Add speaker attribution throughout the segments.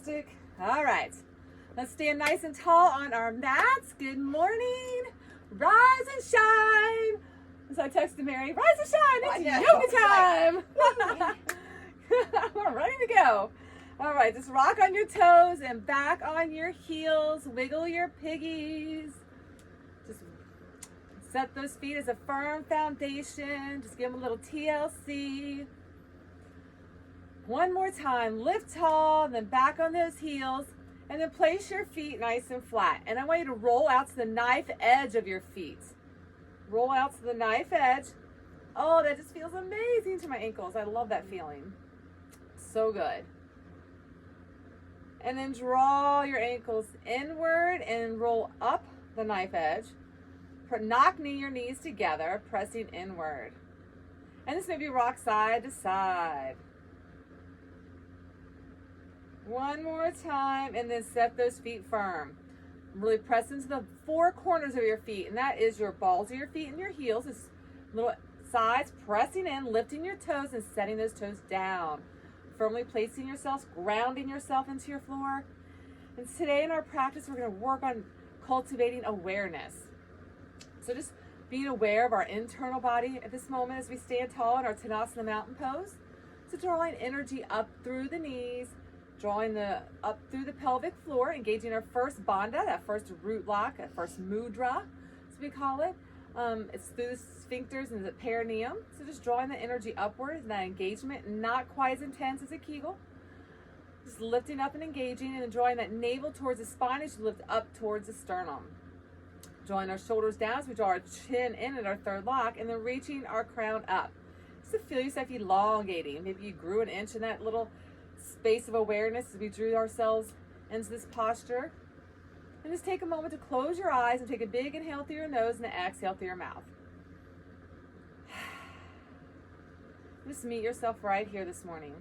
Speaker 1: Fantastic. All right. Let's stand nice and tall on our mats. Good morning. Rise and shine. So I texted Mary, rise and shine. It's yoga time. We're ready to go. All right, just rock on your toes and back on your heels. Wiggle your piggies. Just set those feet as a firm foundation. Just give them a little TLC. One more time. Lift tall, and then back on those heels. And then place your feet nice and flat. And I want you to roll out to the knife edge of your feet. Roll out to the knife edge. Oh, that just feels amazing to my ankles. I love that feeling. So good. And then draw your ankles inward and roll up the knife edge. Knock your knees together, pressing inward. And this maybe rock side to side. One more time, and then set those feet firm. Really press into the four corners of your feet, and that is your balls of your feet and your heels. It's little sides, pressing in, lifting your toes, and setting those toes down. Firmly placing yourself, grounding yourself into your floor. And today in our practice, we're going to work on cultivating awareness. So just being aware of our internal body at this moment as we stand tall in our Tanasana mountain pose. So drawing energy up through the knees, drawing up through the pelvic floor, engaging our first bandha, that first root lock, that first mudra, as we call it. It's through the sphincters and the perineum. So just drawing the energy upwards, that engagement, not quite as intense as a Kegel. Just lifting up and engaging, and then drawing that navel towards the spine as you lift up towards the sternum. Drawing our shoulders down as we draw our chin in at our third lock, and then reaching our crown up. Just to feel yourself elongating. Maybe you grew an inch in that little space of awareness as we drew ourselves into this posture. And just take a moment to close your eyes and take a big inhale through your nose and an exhale through your mouth. Just meet yourself right here this morning.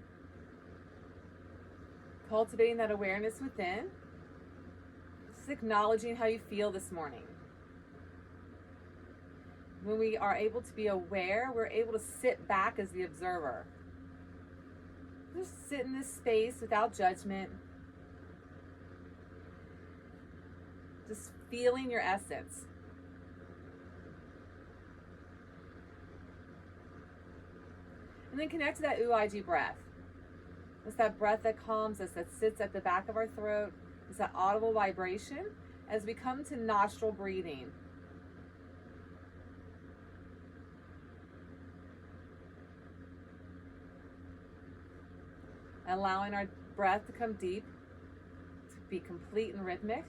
Speaker 1: Cultivating that awareness within. Just acknowledging how you feel this morning. When we are able to be aware, we're able to sit back as the observer. Just sit in this space without judgment. Just feeling your essence. And then connect to that UIG breath. It's that breath that calms us, that sits at the back of our throat. It's that audible vibration as we come to nostril breathing. Allowing our breath to come deep, to be complete and rhythmic.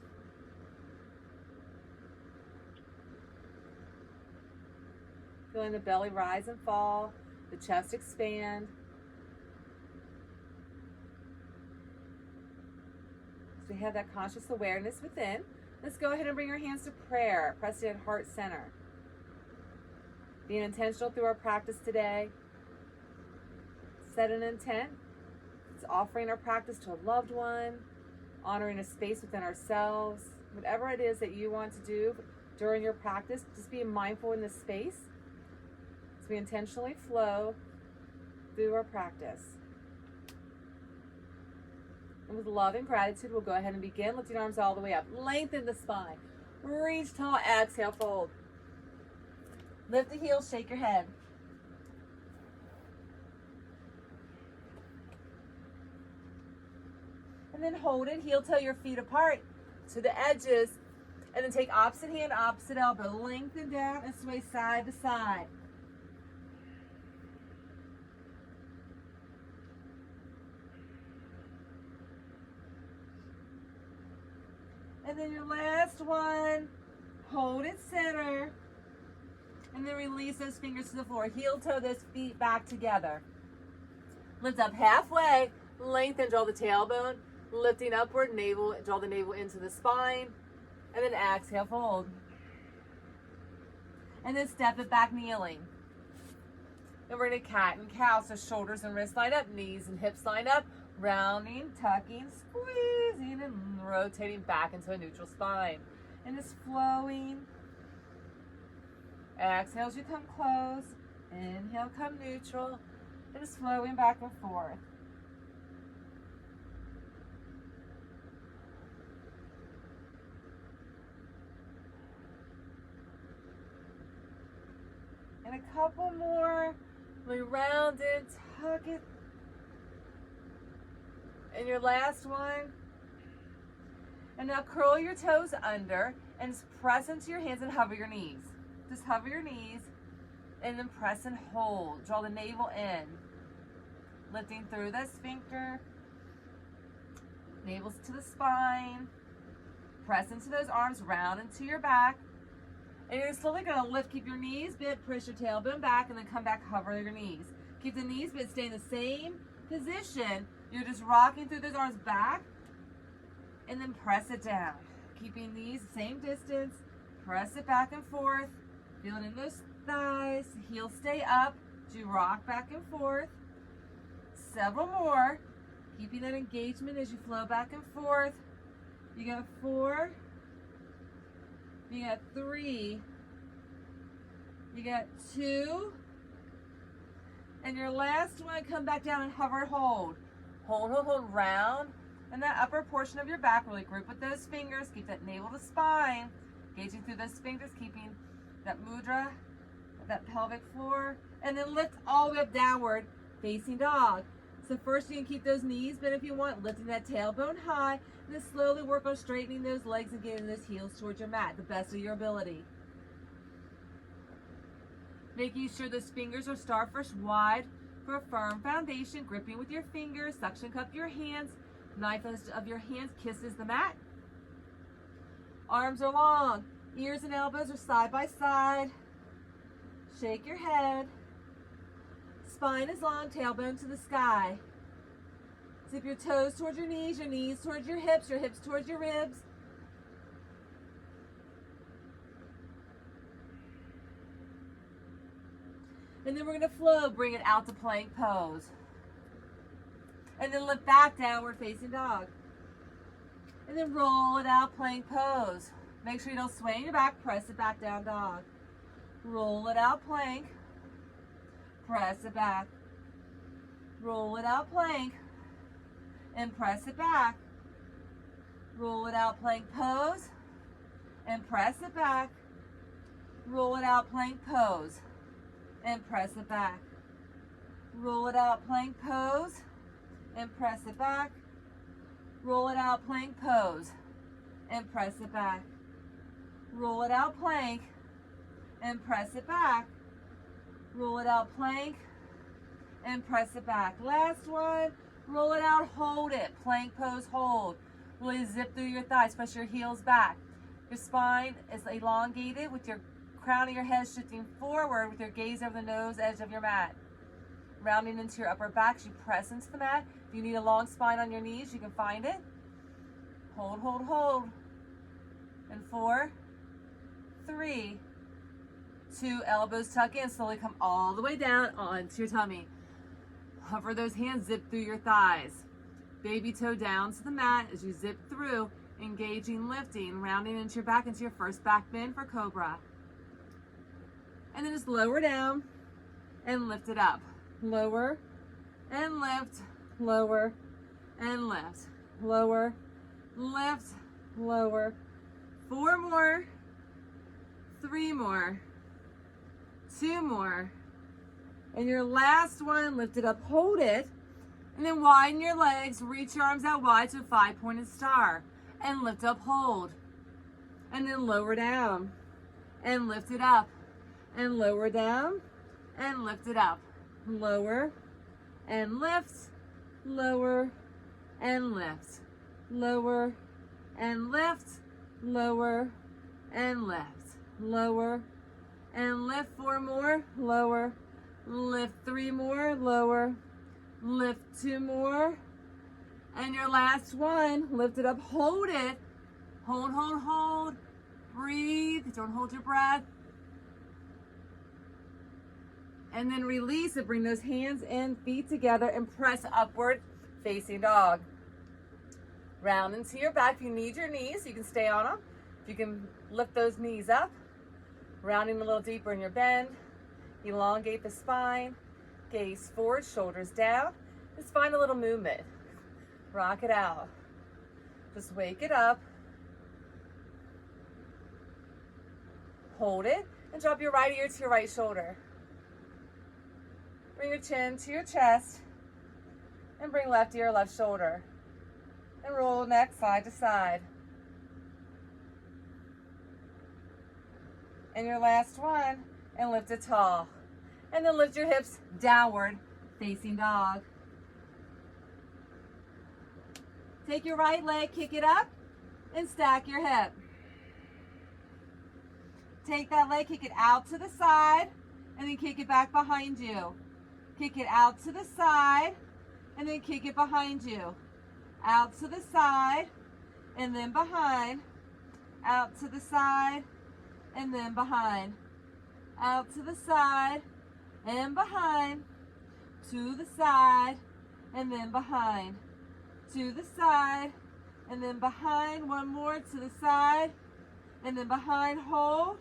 Speaker 1: Feeling the belly rise and fall, the chest expand. So we have that conscious awareness within. Let's go ahead and bring our hands to prayer, pressing at heart center. Being intentional through our practice today. Set an intent. It's offering our practice to a loved one, honoring a space within ourselves, whatever it is that you want to do during your practice, just being mindful in this space as we intentionally flow through our practice. And with love and gratitude, we'll go ahead and begin. Lift your arms all the way up. Lengthen the spine. Reach tall. Exhale, fold. Lift the heels, shake your head. And then hold it, heel toe your feet apart to the edges. And then take opposite hand, opposite elbow. Lengthen down and sway side to side. And then your last one, hold it center. And then release those fingers to the floor. Heel toe those feet back together. Lift up halfway, lengthen, draw the tailbone. Lifting upward, navel, draw the navel into the spine, and then exhale, fold. And then step it back, kneeling. Then we're going to cat and cow, so shoulders and wrists line up, knees and hips line up, rounding, tucking, squeezing, and rotating back into a neutral spine. And just flowing. Exhale as you come close. Inhale, come neutral. And just flowing back and forth. And a couple more. Really round it, tuck it. And your last one. And now curl your toes under and just press into your hands and hover your knees. Just hover your knees and then press and hold. Draw the navel in. Lifting through the sphincter. Navels to the spine. Press into those arms, round into your back. And you're slowly going to lift, keep your knees bent, push your tailbone back, and then come back, hover your knees. Keep the knees bent, stay in the same position. You're just rocking through those arms back, and then press it down. Keeping these same distance, press it back and forth. Feeling in those thighs, heels stay up. You rock back and forth. Several more. Keeping that engagement as you flow back and forth. You got 4. You got 3. You got 2. And your last one, come back down and hover, hold. Hold, hold, hold, round. And that upper portion of your back, really grip with those fingers. Keep that navel to spine. Engaging through those fingers, keeping that mudra, that pelvic floor. And then lift all the way up downward, facing dog. So first you can keep those knees bent if you want, lifting that tailbone high, and then slowly work on straightening those legs and getting those heels towards your mat, the best of your ability. Making sure those fingers are starfish wide for a firm foundation, gripping with your fingers, suction cup your hands, knife of your hands kisses the mat. Arms are long, ears and elbows are side by side. Shake your head. Spine is long, tailbone to the sky. Zip your toes towards your knees towards your hips towards your ribs. And then we're going to flow, bring it out to plank pose. And then lift back, downward facing dog. And then roll it out, plank pose. Make sure you don't sway in your back, press it back down, dog. Roll it out, plank. Press it back. Roll it out, plank. And press it back. Roll it out, plank pose. And press it back. Roll it out, plank pose. And press it back. Roll it out, plank pose. And press it back. Roll it out, plank pose. And press it back. Roll it out, plank. And press it back. Roll it out, plank, and press it back. Last one, roll it out, hold it. Plank pose, hold. Really zip through your thighs, press your heels back. Your spine is elongated with your crown of your head shifting forward with your gaze over the nose edge of your mat. Rounding into your upper back, you press into the mat. If you need a long spine on your knees, you can find it. Hold, hold, hold. And 4, 3, 2, elbows tuck in, slowly come all the way down onto your tummy. Hover those hands, zip through your thighs. Baby toe down to the mat as you zip through, engaging, lifting, rounding into your back into your first back bend for cobra. And then just lower down and lift it up. Lower and lift, lower and lift, lower, lift, lower. 4 more, 3 more. 2 more. And your last one, lift it up, hold it, and then widen your legs, reach your arms out wide to a 5-pointed star, and lift up, hold, and then lower down, and lift it up, and lower down, and lift it up, lower, and lift, lower, and lift, lower, and lift, lower, and lift, lower, and lift. 4 more, lower, lift 3 more, lower, lift 2 more, and your last one, lift it up, hold it, hold, hold, hold, breathe, don't hold your breath, and then release it, bring those hands and feet together and press upward, facing dog. Round into your back. If you need your knees, you can stay on them. If you can lift those knees up, rounding a little deeper in your bend, elongate the spine, gaze forward, shoulders down. Just find a little movement. Rock it out. Just wake it up. Hold it and drop your right ear to your right shoulder. Bring your chin to your chest and bring left ear, left shoulder. And roll neck side to side. And your last one, and lift it tall. And then lift your hips downward, facing dog. Take your right leg, kick it up, and stack your hip. Take that leg, kick it out to the side, and then kick it back behind you. Kick it out to the side, and then kick it behind you. Out to the side, and then behind. Out to the side, and then behind. Out to the side, and behind. To the side, and then behind. To the side, and then behind. One more, to the side, and then behind, hold.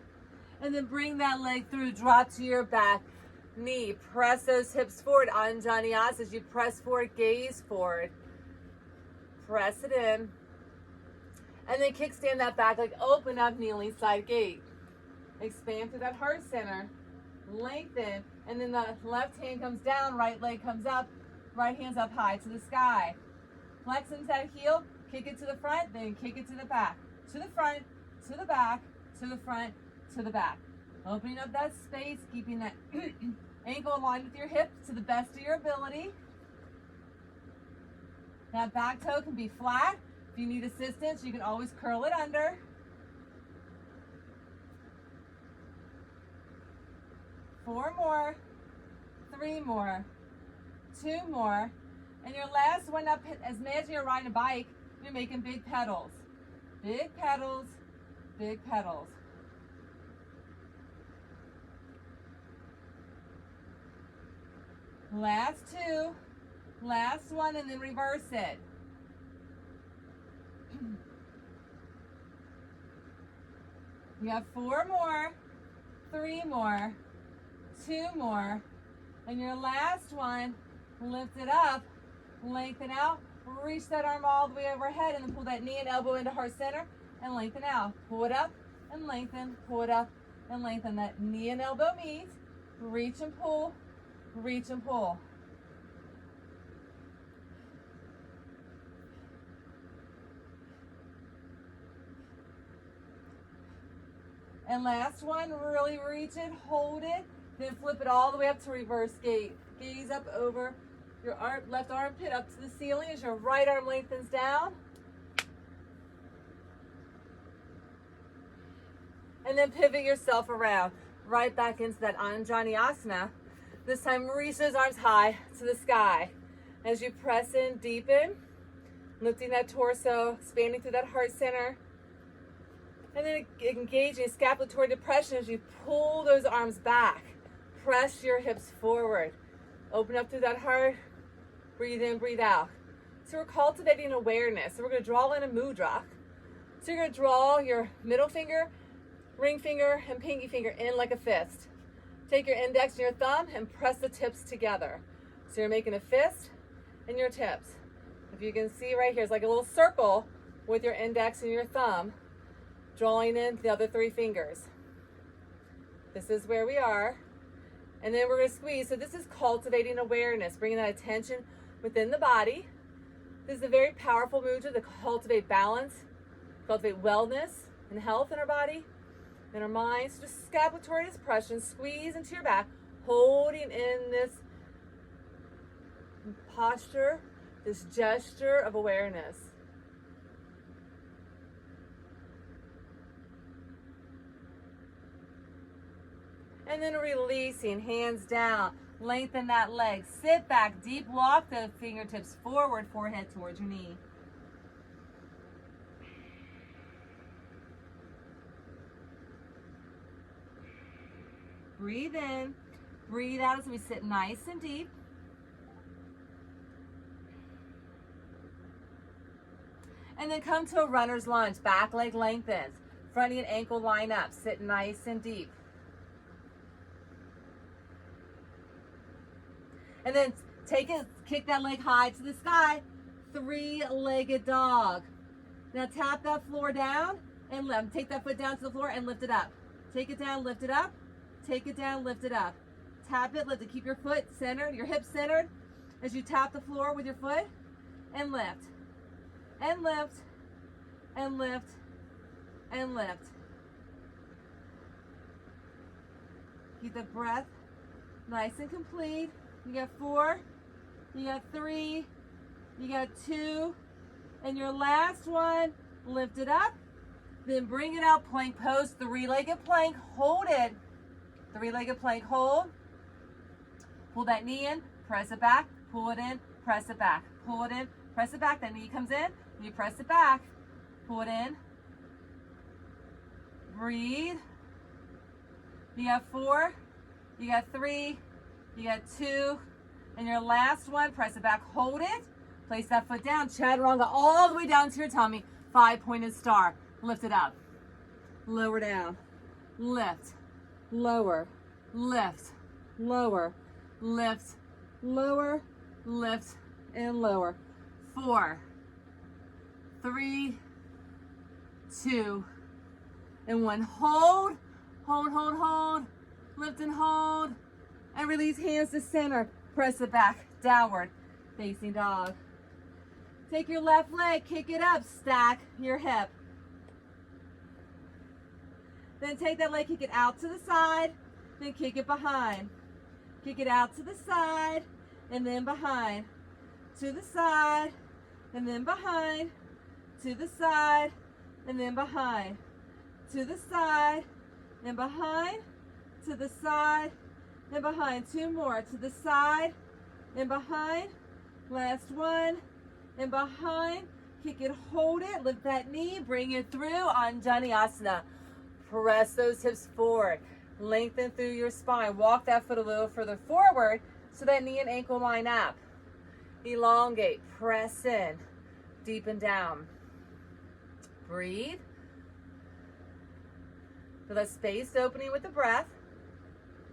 Speaker 1: And then bring that leg through, drop to your back knee. Press those hips forward. Anjaneyasana, as you press forward, gaze forward. Press it in. And then kickstand that back leg, open up, kneeling side gate. Expand through that heart center. Lengthen. And then the left hand comes down, right leg comes up, right hand's up high to the sky. Flex into that heel, kick it to the front, then kick it to the back. To the front, to the back, to the front, to the back. Opening up that space, keeping that ankle aligned with your hip to the best of your ability. That back toe can be flat. If you need assistance, you can always curl it under. Four more, three more, two more. And your last one up, as imagine you're riding a bike, you're making big pedals. Big pedals, big pedals. Last two, last one, and then reverse it. You have four more, three more, two more, and your last one, lift it up, lengthen out, reach that arm all the way overhead, and then pull that knee and elbow into heart center, and lengthen out. Pull it up, and lengthen, pull it up, and lengthen. That knee and elbow meet, reach and pull, reach and pull. And last one, really reach it, hold it, then flip it all the way up to reverse gate. Gaze up over your left armpit up to the ceiling as your right arm lengthens down. And then pivot yourself around, right back into that Anjaneyasana. This time reach those arms high to the sky. As you press in, deepen, lifting that torso, expanding through that heart center. And then engaging scapulatory depression as you pull those arms back. Press your hips forward. Open up through that heart. Breathe in, breathe out. So we're cultivating awareness. So we're going to draw in a mudra. So you're going to draw your middle finger, ring finger, and pinky finger in like a fist. Take your index and your thumb and press the tips together. So you're making a fist and your tips. If you can see right here, it's like a little circle with your index and your thumb, drawing in the other three fingers. This is where we are. And then we're going to squeeze. So this is cultivating awareness, bringing that attention within the body. This is a very powerful mudra to cultivate balance, cultivate wellness and health in our body, in our mind. So just scapulatory depression, squeeze into your back, holding in this posture, this gesture of awareness. And then releasing, hands down, lengthen that leg, sit back, deep walk the fingertips forward, forehead towards your knee. Breathe in, breathe out as we sit nice and deep. And then come to a runner's lunge, back leg lengthens, front knee and ankle line up, sit nice and deep. And then kick that leg high to the sky, three-legged dog. Now tap that floor down and take that foot down to the floor and lift it up. Take it down, lift it up. Take it down, lift it up. Tap it, lift it. Keep your foot centered, your hips centered as you tap the floor with your foot. And lift. And lift. And lift. And lift. Keep the breath nice and complete. You got 4. You got 3. You got 2. And your last one, lift it up. Then bring it out, plank pose, 3-legged plank. Hold it. 3-legged plank, hold. Pull that knee in, press it back, pull it in, press it back, pull it in, press it back. That knee comes in, you press it back, pull it in. Breathe. You got 4, you got 3, you got 2, and your last one, press it back, hold it. Place that foot down, chaturanga all the way down to your tummy. 5-pointed star. Lift it up. Lower down. Lift. Lower. Lift. Lower. Lift. Lower. Lift. And lower. 4, 3, 2, and 1. Hold. Hold, hold, hold. Lift and hold. And release hands to center. Press it back. Downward facing dog. Take your left leg, kick it up, stack your hip. Then take that leg, kick it out to the side, then kick it behind. Kick it out to the side, and then behind. To the side, and then behind. To the side, and then behind. To the side, and behind. To the side, and behind. 2 more. To the side, and behind. Last one. And behind, kick it, hold it, lift that knee, bring it through, Anjaneyasana. Press those hips forward, lengthen through your spine, walk that foot a little further forward so that knee and ankle line up. Elongate, press in, deepen down. Breathe. Feel that space opening with the breath.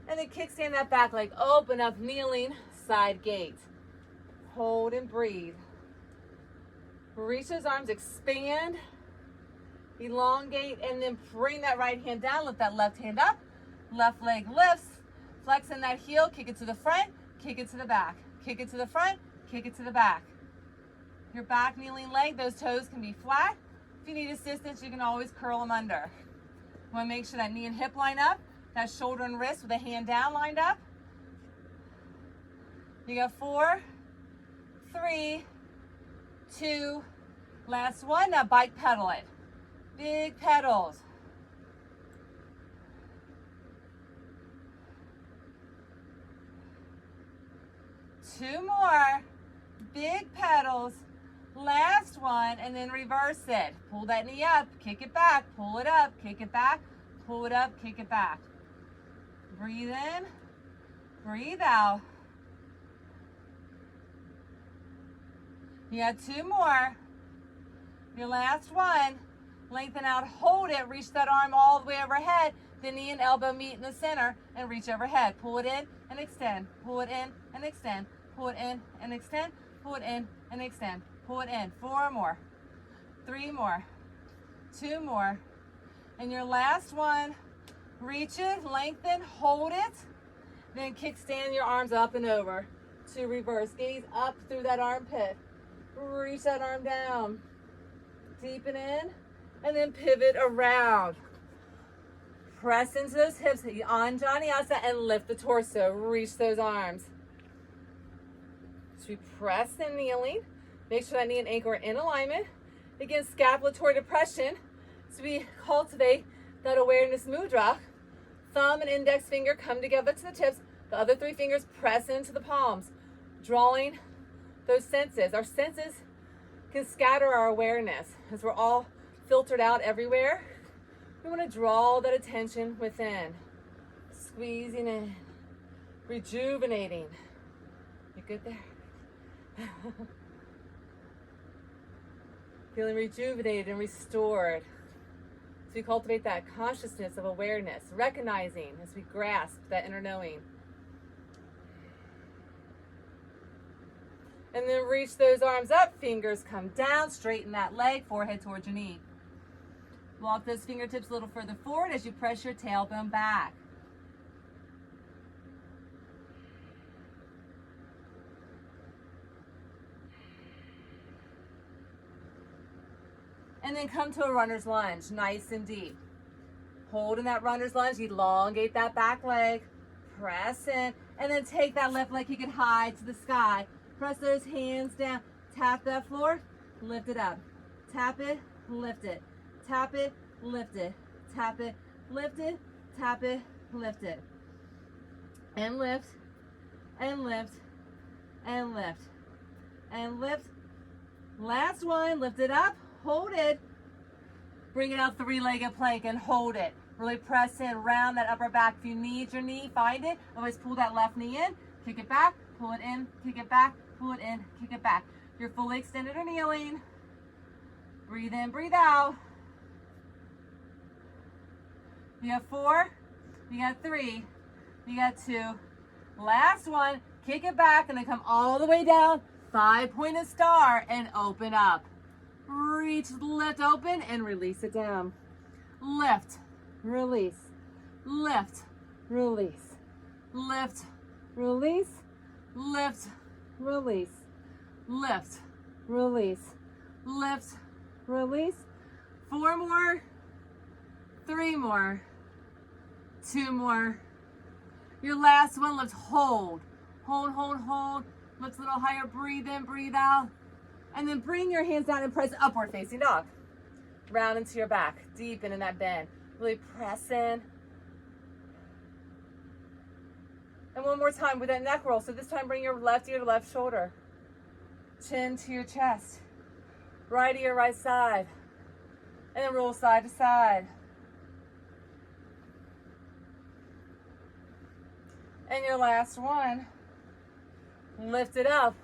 Speaker 1: And then kickstand that back leg, open up, kneeling, side gate. Hold and breathe. Reach those arms, expand, elongate, and then bring that right hand down. Lift that left hand up. Left leg lifts. Flex in that heel. Kick it to the front. Kick it to the back. Kick it to the front. Kick it to the back. Your back kneeling leg, those toes can be flat. If you need assistance, you can always curl them under. You want to make sure that knee and hip line up. That shoulder and wrist with the hand down lined up. You got 4, 3, 2, last one. Now bike pedal it. Big pedals. 2 more. Big pedals. Last one, and then reverse it. Pull that knee up, kick it back, pull it up, kick it back, pull it up, kick it back. Breathe in, breathe out. You got 2 more. Your last one. Lengthen out, hold it, reach that arm all the way overhead. The knee and elbow meet in the center and reach overhead. Pull it in and extend. Pull it in and extend. Pull it in and extend. Pull it in and extend. Pull it in. 4 more. 3 more. 2 more. And your last one, reach it, lengthen, hold it. Then kickstand your arms up and over to reverse. Gaze up through that armpit. Reach that arm down. Deepen in. And then pivot around. Press into those hips, Anjaneyasana, and lift the torso. Reach those arms. So we press and kneeling. Make sure that knee and ankle are in alignment. Again, scapulatory depression. So we cultivate that awareness mudra. Thumb and index finger come together to the tips. The other 3 fingers press into the palms, drawing those senses. Our senses can scatter our awareness as we're all filtered out everywhere. We want to draw that attention within, squeezing in, rejuvenating. You good there? Feeling rejuvenated and restored. So we cultivate that consciousness of awareness, recognizing as we grasp that inner knowing. And then reach those arms up, fingers come down, straighten that leg, forehead towards your knee. Walk those fingertips a little further forward as you press your tailbone back. And then come to a runner's lunge, nice and deep. Hold in that runner's lunge, elongate that back leg, press in, and then take that left leg, kick it high to the sky. Press those hands down, tap that floor, lift it up. Tap it, lift it. Tap it, lift it. Tap it, lift it. Tap it, lift it. And lift, and lift, and lift, and lift. Last one, lift it up, hold it. Bring it out three-legged plank and hold it. Really press in, round that upper back. If you need your knee, find it. Always pull that left knee in, kick it back, pull it in, kick it back, pull it in, kick it back. You're fully extended or kneeling. Breathe in, breathe out. You got 4, you got 3, you got 2. Last one, kick it back and then come all the way down, 5-pointed star and open up. Reach, lift, open and release it down. Lift, release, lift, release, lift, release, lift, release, lift, release, lift, release. 4 more, 3 more, 2 more. Your last one, lift, hold, hold, hold, hold. Lift a little higher, breathe in, breathe out. And then bring your hands down and press upward facing dog. Round into your back, deepen in that bend. Really press in. And one more time with that neck roll. So this time bring your left ear to left shoulder. Chin to your chest. Right ear, right side. And then roll side to side. And your last one, lift it up.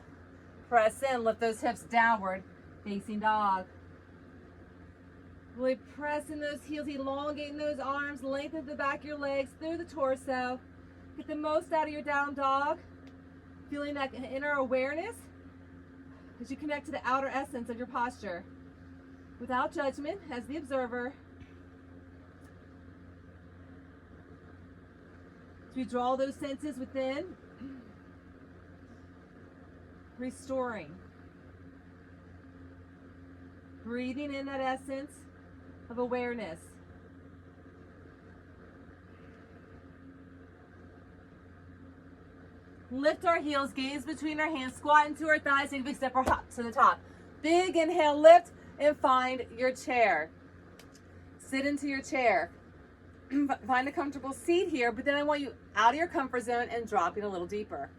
Speaker 1: Press in, lift those hips downward, facing dog. Really press in those heels, elongating those arms, lengthen the back of your legs through the torso. Get the most out of your down dog. Feeling that inner awareness as you connect to the outer essence of your posture. Without judgment, as the observer. As we draw those senses within, restoring. Breathing in that essence of awareness. Lift our heels, gaze between our hands, squat into our thighs, take a big step or hop to the top. Big inhale, lift, and find your chair. Sit into your chair. Find a comfortable seat here, but then I want you out of your comfort zone and dropping a little deeper.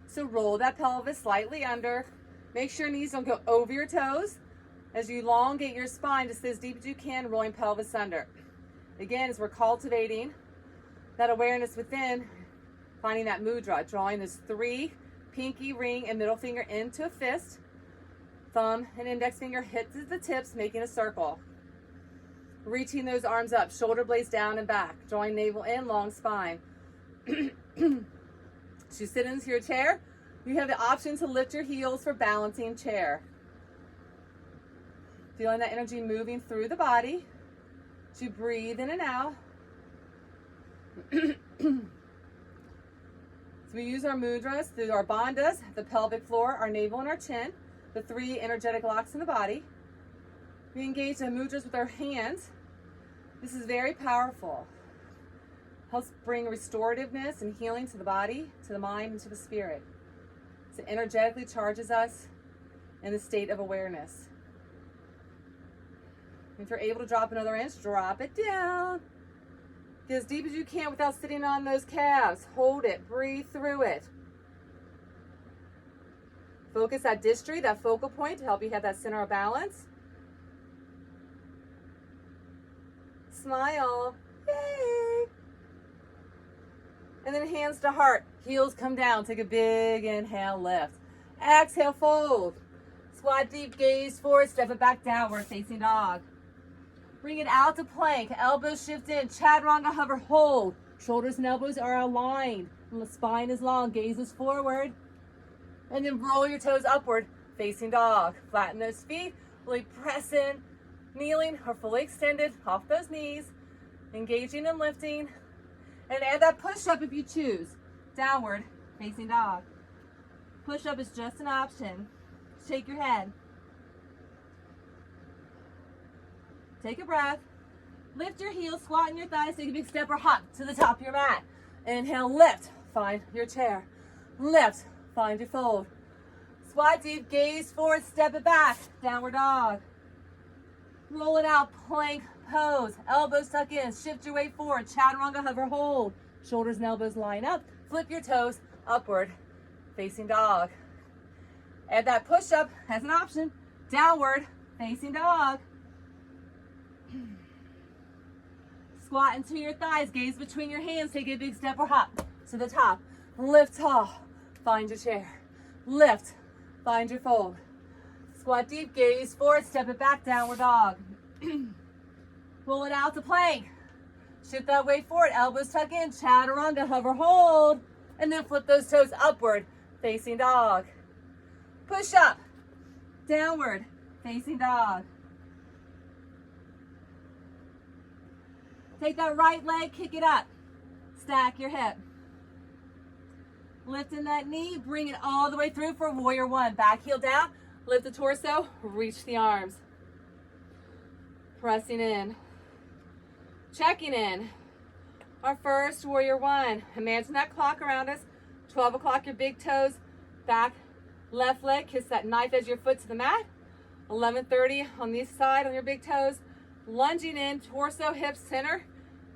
Speaker 1: So roll that pelvis slightly under. Make sure your knees don't go over your toes. As you elongate your spine, just as deep as you can, rolling pelvis under. Again, as we're cultivating that awareness within, finding that mudra, drawing those 3 pinky ring and middle finger into a fist. Thumb and index finger hit the tips, making a circle. Reaching those arms up, shoulder blades down and back, drawing navel in, long spine. As you sit into your chair, you have the option to lift your heels for balancing chair. Feeling that energy moving through the body. As you breathe in and out. So we use our mudras through our bandhas, the pelvic floor, our navel and our chin, the 3 energetic locks in the body. We engage the mudras with our hands. This is very powerful. Helps bring restorativeness and healing to the body, to the mind, and to the spirit. So it energetically charges us in the state of awareness. If you're able to drop another inch, drop it down. Get as deep as you can without sitting on those calves. Hold it, breathe through it. Focus that distri, that focal point, to help you have that center of balance. Smile. Yay! And then hands to heart. Heels come down. Take a big inhale, lift. Exhale, fold. Squat deep, gaze forward, step it back downward, facing dog. Bring it out to plank. Elbows shift in. Chaturanga hover, hold. Shoulders and elbows are aligned. And the spine is long. Gaze is forward. And then roll your toes upward, facing dog. Flatten those feet. Really press in. Kneeling or fully extended off those knees. Engaging and lifting. And add that push-up if you choose. Downward, facing dog. Push-up is just an option. Shake your head. Take a breath. Lift your heels, squat in your thighs, take a big step or hop to the top of your mat. Inhale, lift, find your chair. Lift, find your fold. Squat deep, gaze forward, step it back, downward dog. Roll it out, plank pose. Elbows tuck in, shift your weight forward, chaturanga, hover, hold. Shoulders and elbows line up, flip your toes, upward, facing dog. Add that push-up as an option, downward, facing dog. Squat into your thighs, gaze between your hands, take a big step or hop to the top. Lift tall, find your chair. Lift, find your fold. Squat deep, gaze forward, step it back, downward dog. Pull it out to plank. Shift that weight forward, elbows tuck in, chaturanga, hover, hold. And then flip those toes upward, facing dog. Push up, downward, facing dog. Take that right leg, kick it up. Stack your hip. Lifting that knee, bring it all the way through for warrior one. Back heel down, lift the torso, reach the arms. Pressing in. Checking in. Our first warrior one. Imagine that clock around us. 12 o'clock, your big toes. Back, left leg, kiss that knife edge of your foot to the mat. 11:30 on this side on your big toes. Lunging in, torso, hips, center,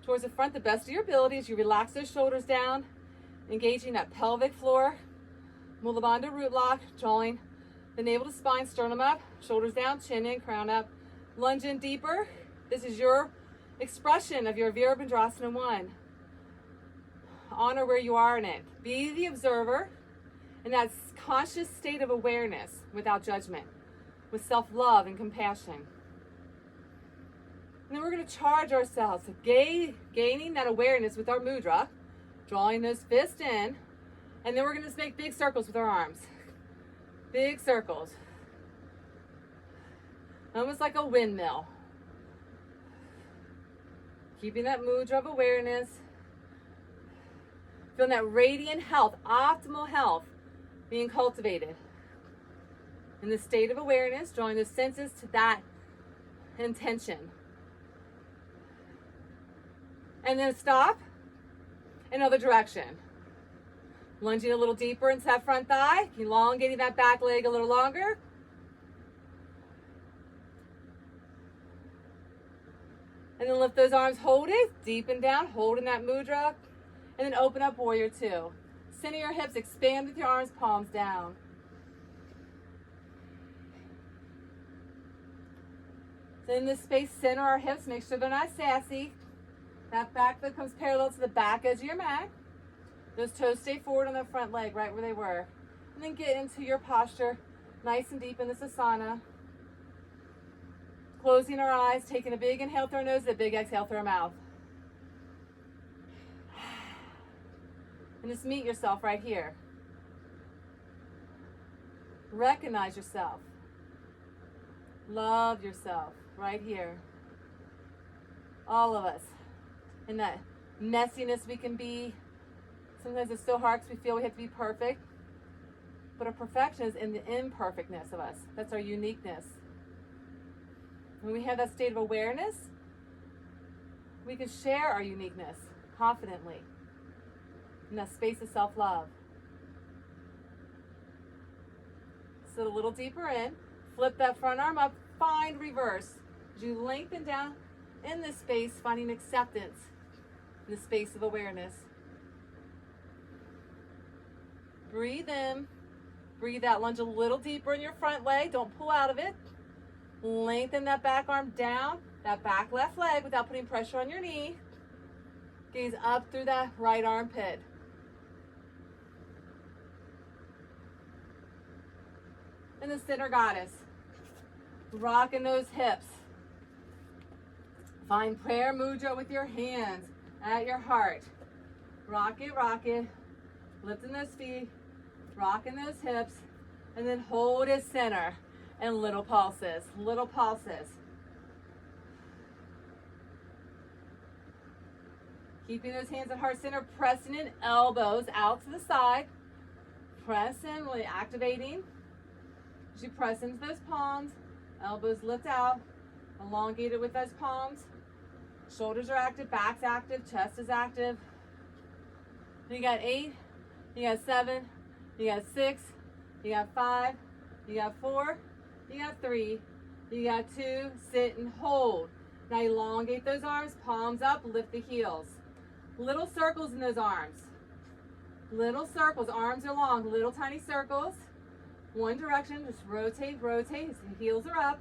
Speaker 1: towards the front, the best of your abilities. You relax those shoulders down, engaging that pelvic floor. Mula Bandha root lock, drawing the navel to spine, sternum up, shoulders down, chin in, crown up. Lunge in deeper. This is your expression of your Virabhadrasana 1. Honor where you are in it. Be the observer in that conscious state of awareness without judgment, with self-love and compassion. And then we're going to charge ourselves, gaining that awareness with our mudra, drawing those fists in, and then we're going to just make big circles with our arms. Big circles. Almost like a windmill. Keeping that mudra of awareness. Feeling that radiant health, optimal health being cultivated. In the state of awareness, drawing the senses to that intention. And then stop. Another direction. Lunging a little deeper into that front thigh. Elongating that back leg a little longer. And then lift those arms, hold it, deepen down, holding that mudra. And then open up warrior two. Center your hips, expand with your arms, palms down. So in this space, center our hips, make sure they're not sassy. That back foot comes parallel to the back edge of your mat. Those toes stay forward on the front leg, right where they were. And then get into your posture, nice and deep in this asana. Closing our eyes, taking a big inhale through our nose, a big exhale through our mouth. And just meet yourself right here. Recognize yourself. Love yourself right here. All of us. In that messiness we can be. Sometimes it's so hard because we feel we have to be perfect. But our perfection is in the imperfectness of us. That's our uniqueness. When we have that state of awareness, we can share our uniqueness confidently in that space of self-love. Sit a little deeper in. Flip that front arm up. Find reverse. As you lengthen down in this space, finding acceptance in the space of awareness. Breathe in. Breathe out. Lunge a little deeper in your front leg. Don't pull out of it. Lengthen that back arm down, that back left leg without putting pressure on your knee. Gaze up through that right armpit. And the center goddess. Rocking those hips. Find prayer mudra with your hands at your heart. Rock it, rock it. Lifting those feet, rocking those hips, and then hold it center. And little pulses, little pulses. Keeping those hands at heart center, pressing in, elbows out to the side. Press in, really activating. As you press into those palms, elbows lift out, Elongate it with those palms. Shoulders are active, back's active, chest is active. You got 8, you got 7, you got 6, you got 5, you got 4, you got 3, you got 2, sit and hold. Now elongate those arms, palms up, lift the heels. Little circles in those arms. Little circles, arms are long, little tiny circles. One direction, just rotate, rotate, heels are up.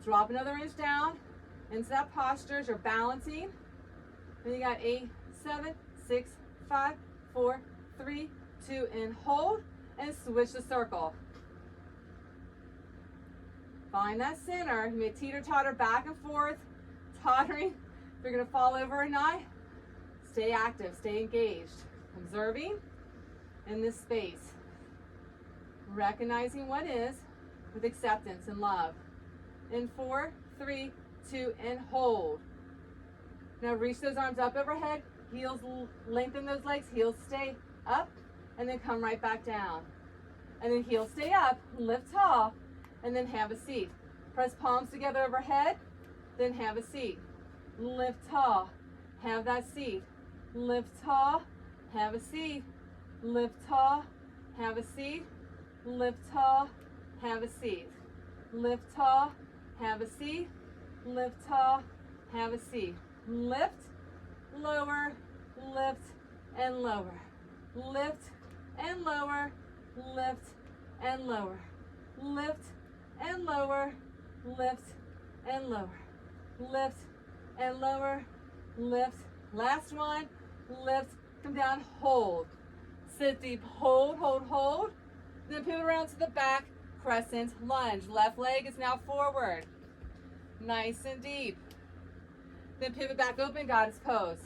Speaker 1: Drop another inch down into that posture as you're balancing. Then you got 8, 7, 6, 5, 4, 3, 2, and hold, and switch the circle. Find that center. You may teeter-totter back and forth, tottering. If you're going to fall over or not, stay active, stay engaged. Observing in this space. Recognizing what is with acceptance and love. In 4, 3, 2, and hold. Now reach those arms up overhead. Heels, lengthen those legs. Heels stay up, and then come right back down. And then heels stay up, lift tall, and then have a seat. Press palms together overhead, then have a seat. Lift tall, have that seat. Lift tall, have a seat. Lift tall, have a seat. Lift tall, have a seat. Lift tall, have a seat. Lift tall, have a seat. Lift, lower, lift, and lower. Lift and lower, lift and lower. Lift and lower, lift and lower. Lift and lower, lift. Last one, lift, come down, hold. Sit deep, hold, hold, hold. Then pivot around to the back, crescent lunge. Left leg is now forward. Nice and deep. Then pivot back open, goddess pose.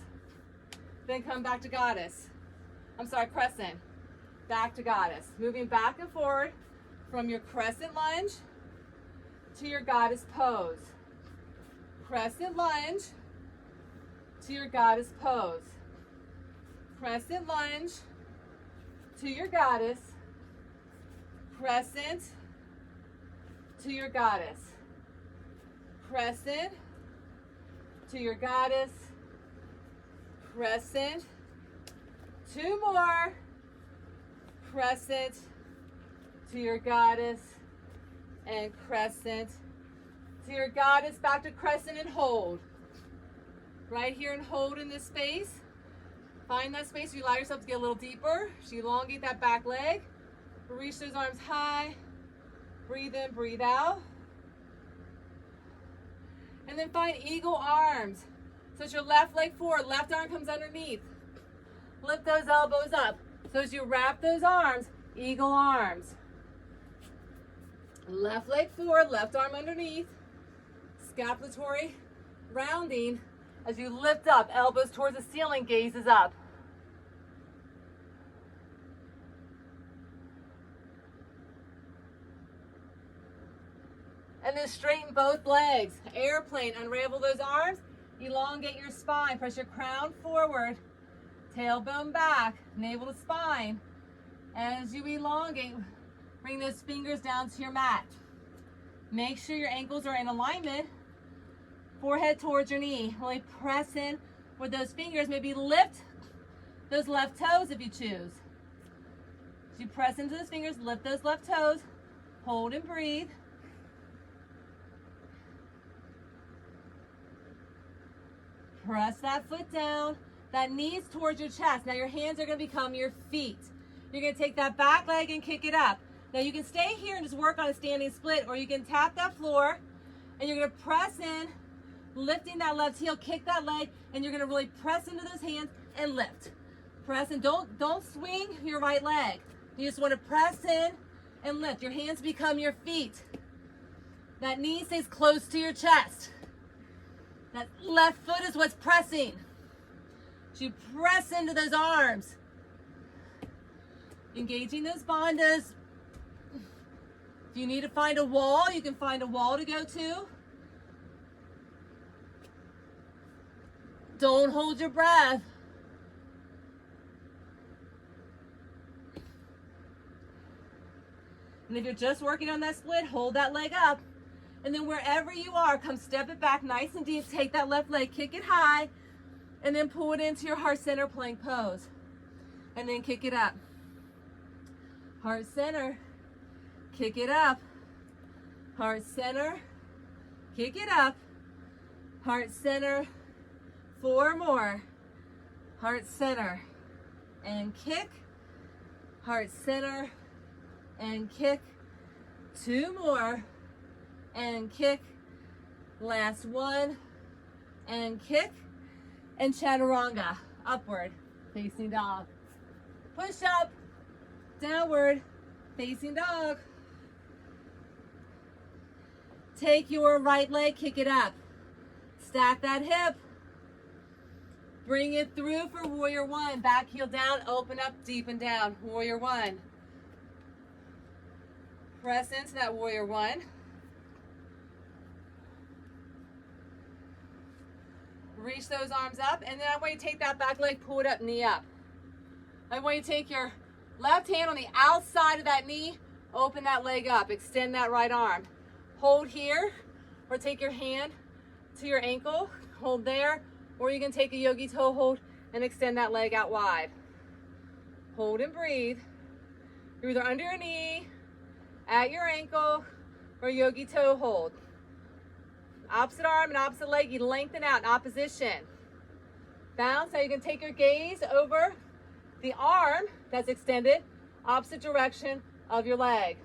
Speaker 1: Then come back to goddess. Crescent. Back to goddess. Moving back and forward from your crescent lunge to your goddess pose. Crescent lunge to your goddess pose. Crescent lunge to your goddess. Crescent to your goddess. Crescent to your goddess. Crescent. 2 more. Crescent to your goddess. And crescent to your goddess. Back to crescent and hold. Right here and hold in this space. Find that space. You allow yourself to get a little deeper. So you elongate that back leg. Reach those arms high. Breathe in, breathe out. And then find eagle arms. So it's your left leg forward, left arm comes underneath. Lift those elbows up. So as you wrap those arms, eagle arms. Left leg forward, left arm underneath. Scapulatory rounding as you lift up, elbows towards the ceiling, gazes up. And then straighten both legs. Airplane, unravel those arms. Elongate your spine. Press your crown forward. Tailbone back. Navel to spine. As you elongate, bring those fingers down to your mat. Make sure your ankles are in alignment. Forehead towards your knee. Really press in with those fingers. Maybe lift those left toes if you choose. As you press into those fingers, lift those left toes. Hold and breathe. Press that foot down. That knee's towards your chest. Now your hands are going to become your feet. You're going to take that back leg and kick it up. Now you can stay here and just work on a standing split, or you can tap that floor and you're going to press in, lifting that left heel, kick that leg, and you're going to really press into those hands and lift. Press in. Don't swing your right leg. You just want to press in and lift. Your hands become your feet. That knee stays close to your chest. That left foot is what's pressing. So you press into those arms. Engaging those bandhas. If you need to find a wall, you can find a wall to go to. Don't hold your breath. And if you're just working on that split, hold that leg up. And then wherever you are, come step it back nice and deep. Take that left leg, kick it high, and then pull it into your heart center plank pose. And then kick it up. Heart center, kick it up. Heart center, kick it up. Heart center, 4 more. Heart center, and kick. Heart center, and kick. 2 more, and kick. Last one, and kick. And chaturanga, upward, facing dog. Push up, downward, facing dog. Take your right leg, kick it up. Stack that hip. Bring it through for warrior one. Back heel down, open up, deepen down. Warrior one. Press into that warrior one. Reach those arms up, and then I want you to take that back leg, pull it up, knee up. I want you to take your left hand on the outside of that knee, open that leg up, extend that right arm. Hold here, or take your hand to your ankle, hold there, or you can take a yogi toe hold and extend that leg out wide. Hold and breathe. You're either under your knee, at your ankle, or yogi toe hold. Opposite arm and opposite leg, you lengthen out in opposition. Bounce. Now you can take your gaze over the arm that's extended, opposite direction of your leg.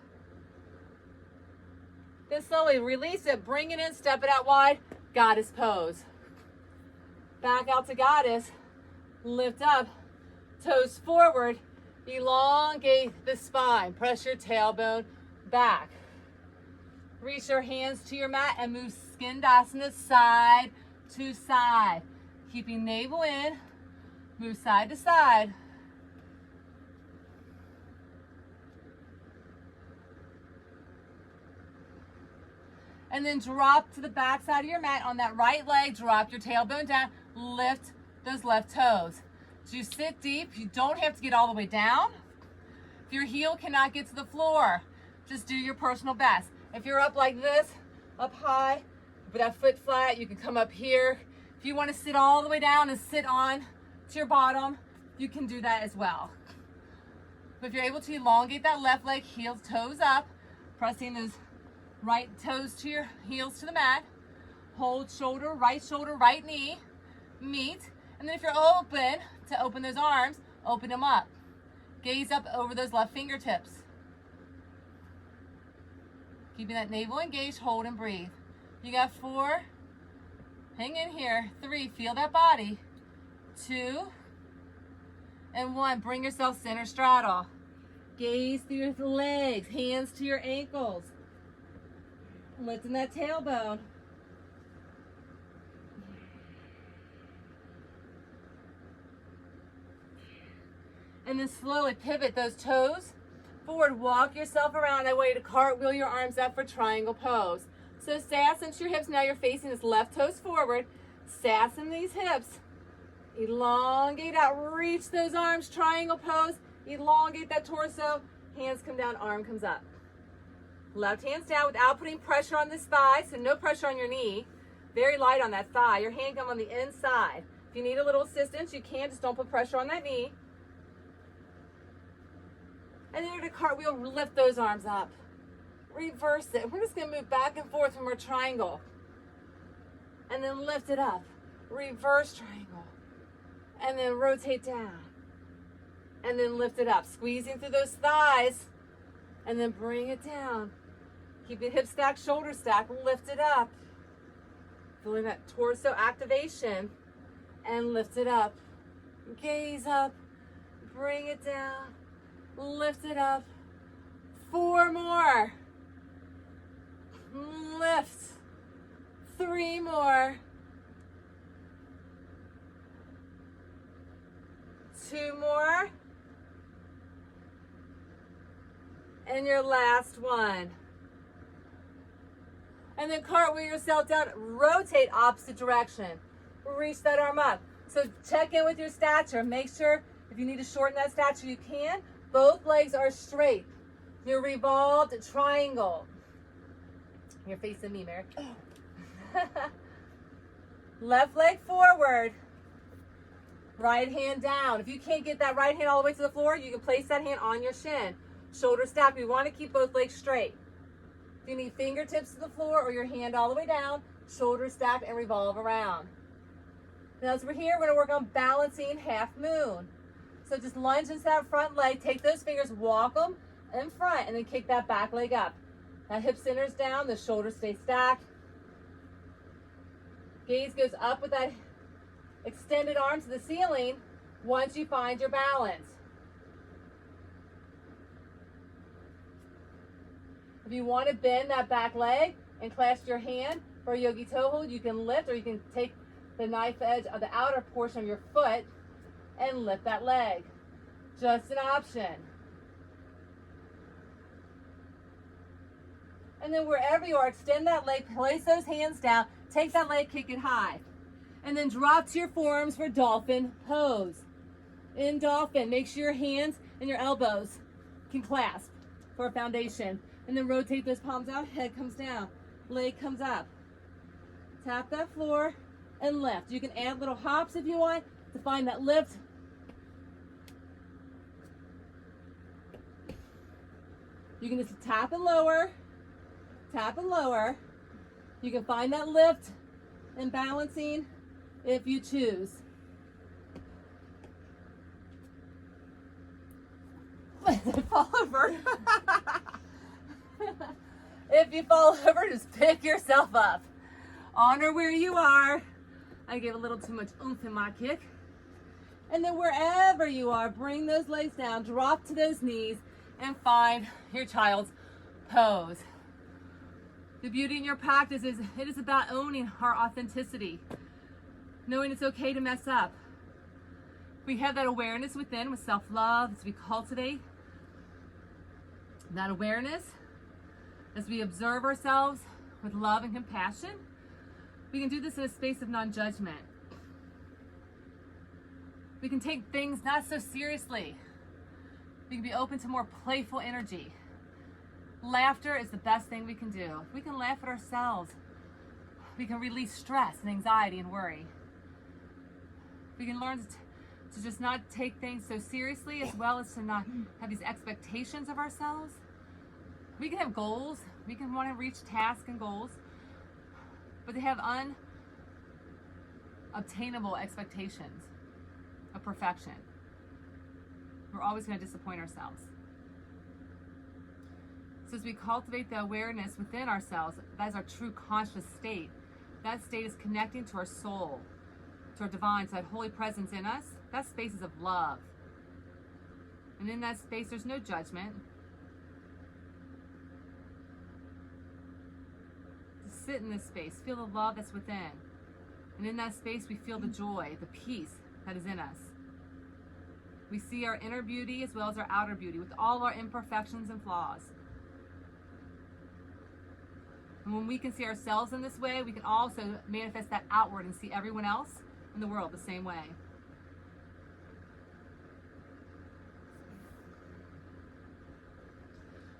Speaker 1: Then slowly release it, bring it in, step it out wide, goddess pose. Back out to goddess, lift up, toes forward, elongate the spine, press your tailbone back. Reach your hands to your mat and move skindasana side to side. Keeping navel in, move side to side. And then drop to the back side of your mat on that right leg, drop your tailbone down, lift those left toes. As you sit deep, you don't have to get all the way down. If your heel cannot get to the floor, just do your personal best. If you're up like this, up high, with that foot flat, you can come up here. If you want to sit all the way down and sit on to your bottom, you can do that as well. But if you're able to elongate that left leg, heels, toes up, pressing those right toes to your heels to the mat. Hold shoulder, right knee, meet. And then if you're open to open those arms, open them up. Gaze up over those left fingertips. Keeping that navel engaged, hold and breathe. You got 4, hang in here, 3, feel that body, 2, and 1, bring yourself center straddle. Gaze through your legs, hands to your ankles. Lifting that tailbone. And then slowly pivot those toes forward. Walk yourself around. I want you to cartwheel your arms up for triangle pose. So fasten your hips. Now you're facing this left toes forward. Fasten these hips. Elongate out. Reach those arms. Triangle pose. Elongate that torso. Hands come down. Arm comes up. Left hand's down without putting pressure on this thigh, so no pressure on your knee. Very light on that thigh. Your hand come on the inside. If you need a little assistance, you can. Just don't put pressure on that knee. And then you're going to cartwheel, lift those arms up. Reverse it. We're just going to move back and forth from our triangle. And then lift it up. Reverse triangle. And then rotate down. And then lift it up. Squeezing through those thighs. And then bring it down. Keep it hip stack, shoulder stack. Lift it up. Feeling that torso activation. And lift it up. Gaze up. Bring it down. Lift it up. 4 more. Lift. 3 more. 2 more. And your last one. And then cartwheel yourself down. Rotate opposite direction. Reach that arm up. So check in with your stature. Make sure if you need to shorten that stature, you can. Both legs are straight. Your revolved triangle. You're facing me, Mary. Left leg forward. Right hand down. If you can't get that right hand all the way to the floor, you can place that hand on your shin. Shoulder stack. We want to keep both legs straight. If you need fingertips to the floor or your hand all the way down, shoulder stack and revolve around. Now as we're here, we're going to work on balancing half moon. So just lunge into that front leg. Take those fingers, walk them in front, and then kick that back leg up. That hip center's down, the shoulders stay stacked. Gaze goes up with that extended arm to the ceiling once you find your balance. If you want to bend that back leg and clasp your hand for a yogi toe hold, you can lift, or you can take the knife edge of the outer portion of your foot and lift that leg. Just an option. And then wherever you are, extend that leg, place those hands down, take that leg, kick it high. And then drop to your forearms for dolphin pose. In dolphin, make sure your hands and your elbows can clasp for a foundation. And then rotate those palms out, head comes down, leg comes up. Tap that floor and lift. You can add little hops if you want to find that lift. You can just tap and lower, tap and lower. You can find that lift and balancing if you choose. Fall over. If you fall over, just pick yourself up. Honor where you are. I gave a little too much oomph in my kick. And then wherever you are, bring those legs down, drop to those knees, and find your child's pose. The beauty in your practice is it is about owning our authenticity, knowing it's okay to mess up. We have that awareness within with self-love as we cultivate that awareness, as we observe ourselves with love and compassion. We can do this in a space of non-judgment. We can take things not so seriously. We can be open to more playful energy. Laughter is the best thing we can do. We can laugh at ourselves. We can release stress and anxiety and worry. We can learn to just not take things so seriously, as well as to not have these expectations of ourselves. We can have goals. We can want to reach tasks and goals, but they have unobtainable expectations of perfection. We're always going to disappoint ourselves. So as we cultivate the awareness within ourselves, that is our true conscious state. That state is connecting to our soul, to our divine, to that holy presence in us. That space is of love. And in that space, there's no judgment. Just sit in this space, feel the love that's within. And in that space, we feel the joy, the peace that is in us. We see our inner beauty as well as our outer beauty with all of our imperfections and flaws. And when we can see ourselves in this way, we can also manifest that outward and see everyone else in the world the same way.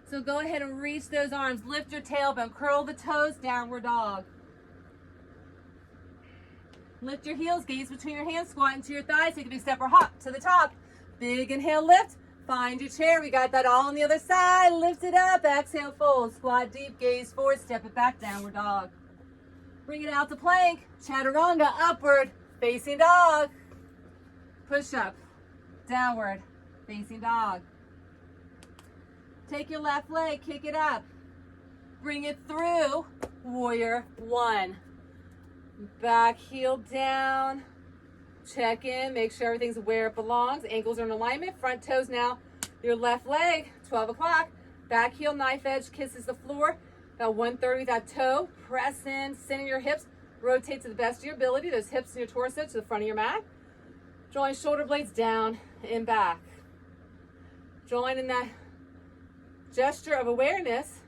Speaker 1: So go ahead and reach those arms, lift your tailbone, curl the toes, downward dog. Lift your heels, gaze between your hands, squat into your thighs, take a big step or hop to the top. Big inhale, lift, find your chair. We got that all on the other side. Lift it up, exhale, fold, squat deep, gaze forward, step it back, downward dog. Bring it out to plank, chaturanga, upward, facing dog. Push up, downward, facing dog. Take your left leg, kick it up. Bring it through, warrior one. Back heel down. Check in, make sure everything's where it belongs. Ankles are in alignment. Front toes now. Your left leg, 12 o'clock. Back heel, knife edge, kisses the floor. About 1/3 with that toe. Press in, center your hips. Rotate to the best of your ability. Those hips and your torso to the front of your mat. Drawing shoulder blades down and back. Drawing in that gesture of awareness.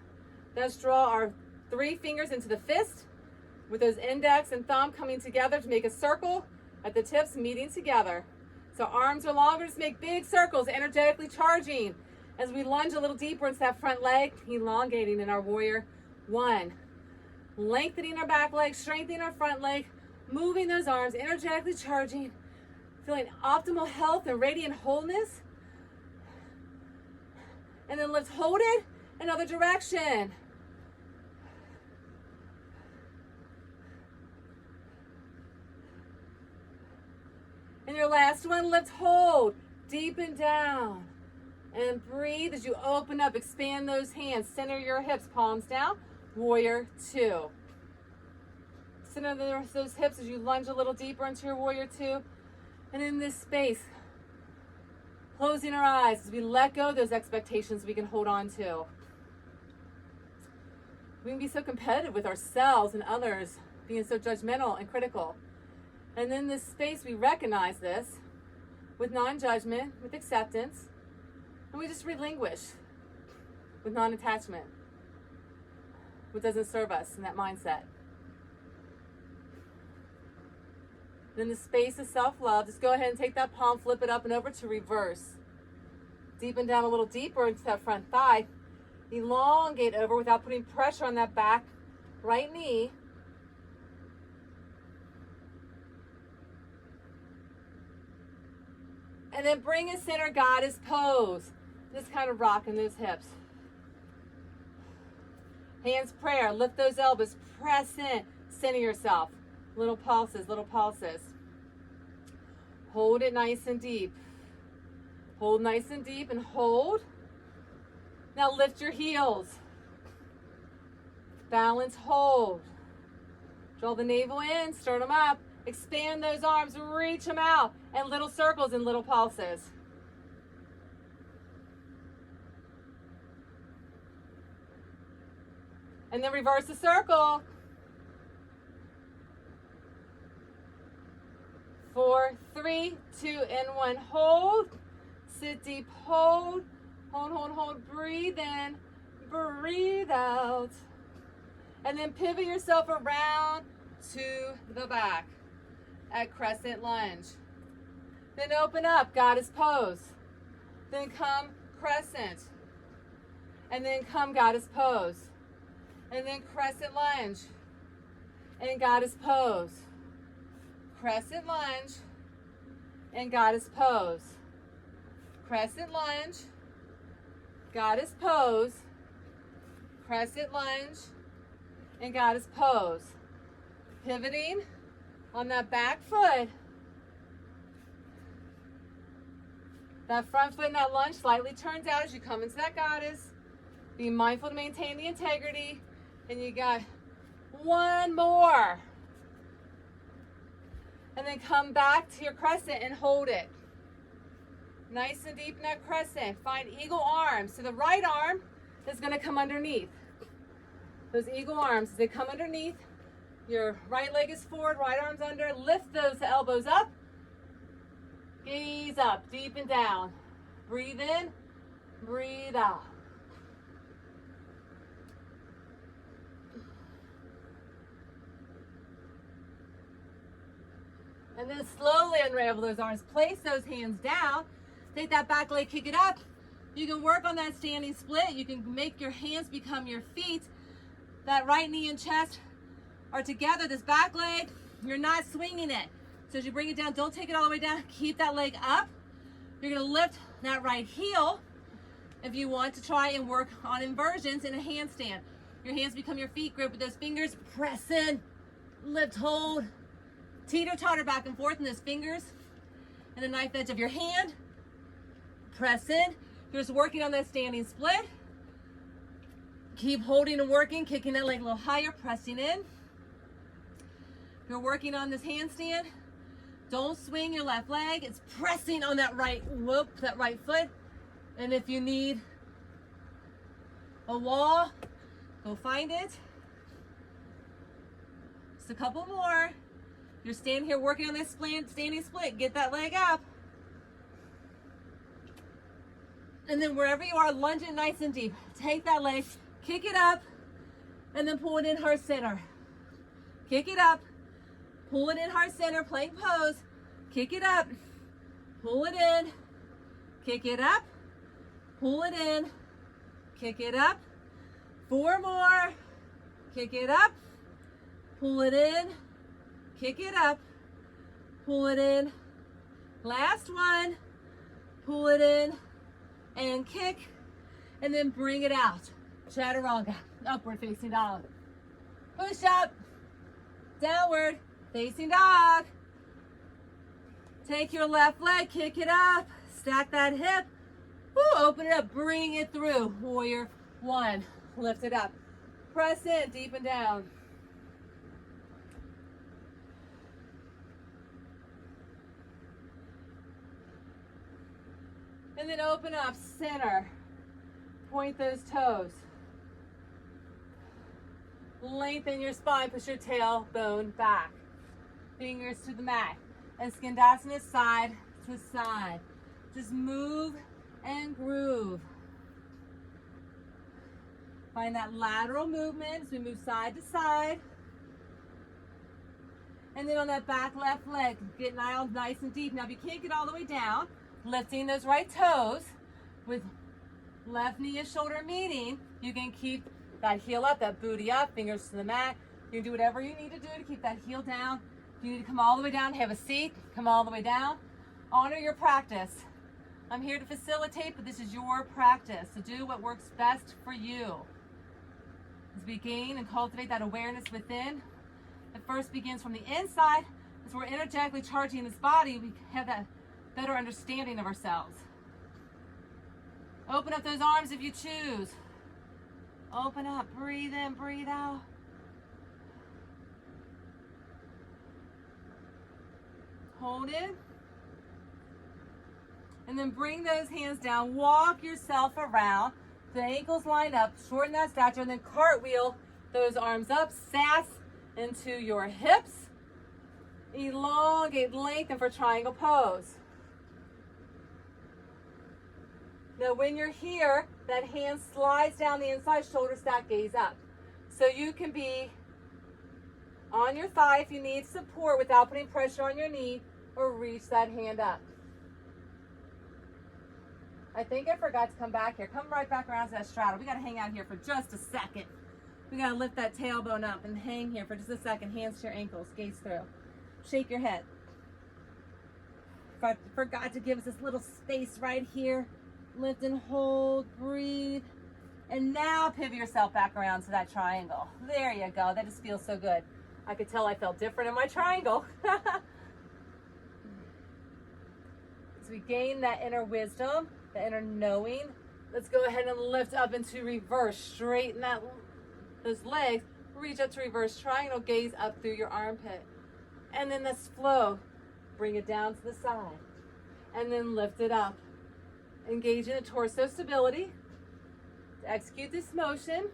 Speaker 1: Let's draw our 3 fingers into the fist with those index and thumb coming together to make a circle at the tips, meeting together. So arms are longer, just make big circles, energetically charging as we lunge a little deeper into that front leg, elongating in our warrior one. lengthening our back leg, strengthening our front leg, moving those arms, energetically charging, feeling optimal health and radiant wholeness. And then let's hold it another direction. And your last one, let's hold, deepen down. And breathe as you open up, expand those hands, center your hips, palms down, warrior two. Center those hips as you lunge a little deeper into your warrior two. And in this space, closing our eyes as we let go of those expectations we can hold on to. We can be so competitive with ourselves and others, being so judgmental and critical. And in this space, we recognize this with non-judgment, with acceptance, and we just relinquish with non-attachment, what doesn't serve us in that mindset. In the space of self-love, just go ahead and take that palm, flip it up and over to reverse. Deepen down a little deeper into that front thigh. Elongate over without putting pressure on that back right knee. And then bring a center goddess pose. Just kind of rocking those hips. Hands prayer. Lift those elbows. Press in. Center yourself. Little pulses, little pulses. Hold it nice and deep. Hold nice and deep and hold. Now lift your heels. Balance, hold. Draw the navel in, sternum up. Expand those arms, reach them out. And little circles and little pulses. And then reverse the circle. 4, 3, 2, and 1. Hold. Sit deep. Hold. Hold, hold, hold. Breathe in. Breathe out. And then pivot yourself around to the back at crescent lunge. Then open up, goddess pose. Then come crescent. And then come goddess pose. And then crescent lunge. And goddess pose. Crescent lunge. And goddess pose. Crescent lunge. Goddess pose. Crescent lunge. And goddess pose. Pivoting on that back foot. That front foot in that lunge slightly turns out as you come into that goddess. Be mindful to maintain the integrity. And you got one more. And then come back to your crescent and hold it. Nice and deep in that crescent. Find eagle arms. So the right arm is going to come underneath. Those eagle arms, they come underneath. Your right leg is forward, right arm's under. Lift those elbows up. Gaze up, deep and down. Breathe in, breathe out. And then slowly unravel those arms. Place those hands down. Take that back leg, kick it up. You can work on that standing split. You can make your hands become your feet. That right knee and chest are together. This back leg, you're not swinging it. So as you bring it down, don't take it all the way down. Keep that leg up. You're going to lift that right heel if you want to try and work on inversions in a handstand. Your hands become your feet. Grip with those fingers. Press in. Lift, hold. Teeter-totter back and forth in those fingers and the knife edge of your hand. Press in. You're just working on that standing split. Keep holding and working, kicking that leg a little higher, pressing in. You're working on this handstand. Don't swing your left leg. It's pressing on that right whoop, that right foot. And if you need a wall, go find it. Just a couple more. You're standing here working on this standing split. Get that leg up. And then wherever you are, lunge it nice and deep. Take that leg, kick it up, and then pull it in heart center. Kick it up, pull it in heart center, plank pose. Kick it up, pull it in, kick it up, pull it in, kick it up. 4 more, kick it up, Pull it in, kick it up, pull it in. Last one, pull it in and kick, and then bring it out. Chaturanga, upward facing dog. Push up, downward facing dog. Take your left leg, kick it up, stack that hip. Woo, open it up, bring it through. Warrior one, lift it up. Press in, deep and down. And then open up, center. Point those toes. Lengthen your spine, push your tailbone back. Fingers to the mat. And Skandasana side to side. Just move and groove. Find that lateral movement as we move side to side. And then on that back left leg, get nice and deep. Now if you can't get all the way down, lifting those right toes with left knee and shoulder meeting, you can keep that heel up, that booty up, fingers to the mat. You can do whatever you need to do to keep that heel down. If you need to come all the way down, have a seat, come all the way down. Honor your practice. I'm here to facilitate, but this is your practice. So do what works best for you. As we gain and cultivate that awareness within, it first begins from the inside. As we're energetically charging this body, we have that better understanding of ourselves. Open up those arms if you choose. Open up, breathe in, breathe out. Hold it. And then bring those hands down. Walk yourself around. The ankles line up. Shorten that stature. And then cartwheel those arms up. Sass into your hips. Elongate, lengthen for triangle pose. Now when you're here, that hand slides down the inside, shoulder stack, gaze up. So you can be on your thigh if you need support without putting pressure on your knee, or reach that hand up. I think I forgot to come back here. Come right back around to that straddle. We got to hang out here for just a second. We got to lift that tailbone up and hang here for just a second. Hands to your ankles, gaze through. Shake your head. Forgot to give us this little space right here. Lift and hold, breathe. And now pivot yourself back around to that triangle. There you go. That just feels so good. I could tell I felt different in my triangle. As we gain that inner wisdom, the inner knowing, let's go ahead and lift up into reverse. Straighten those legs. Reach up to reverse triangle. Gaze up through your armpit. And then this flow. Bring it down to the side. And then lift it up. Engage in the torso stability. To execute this motion,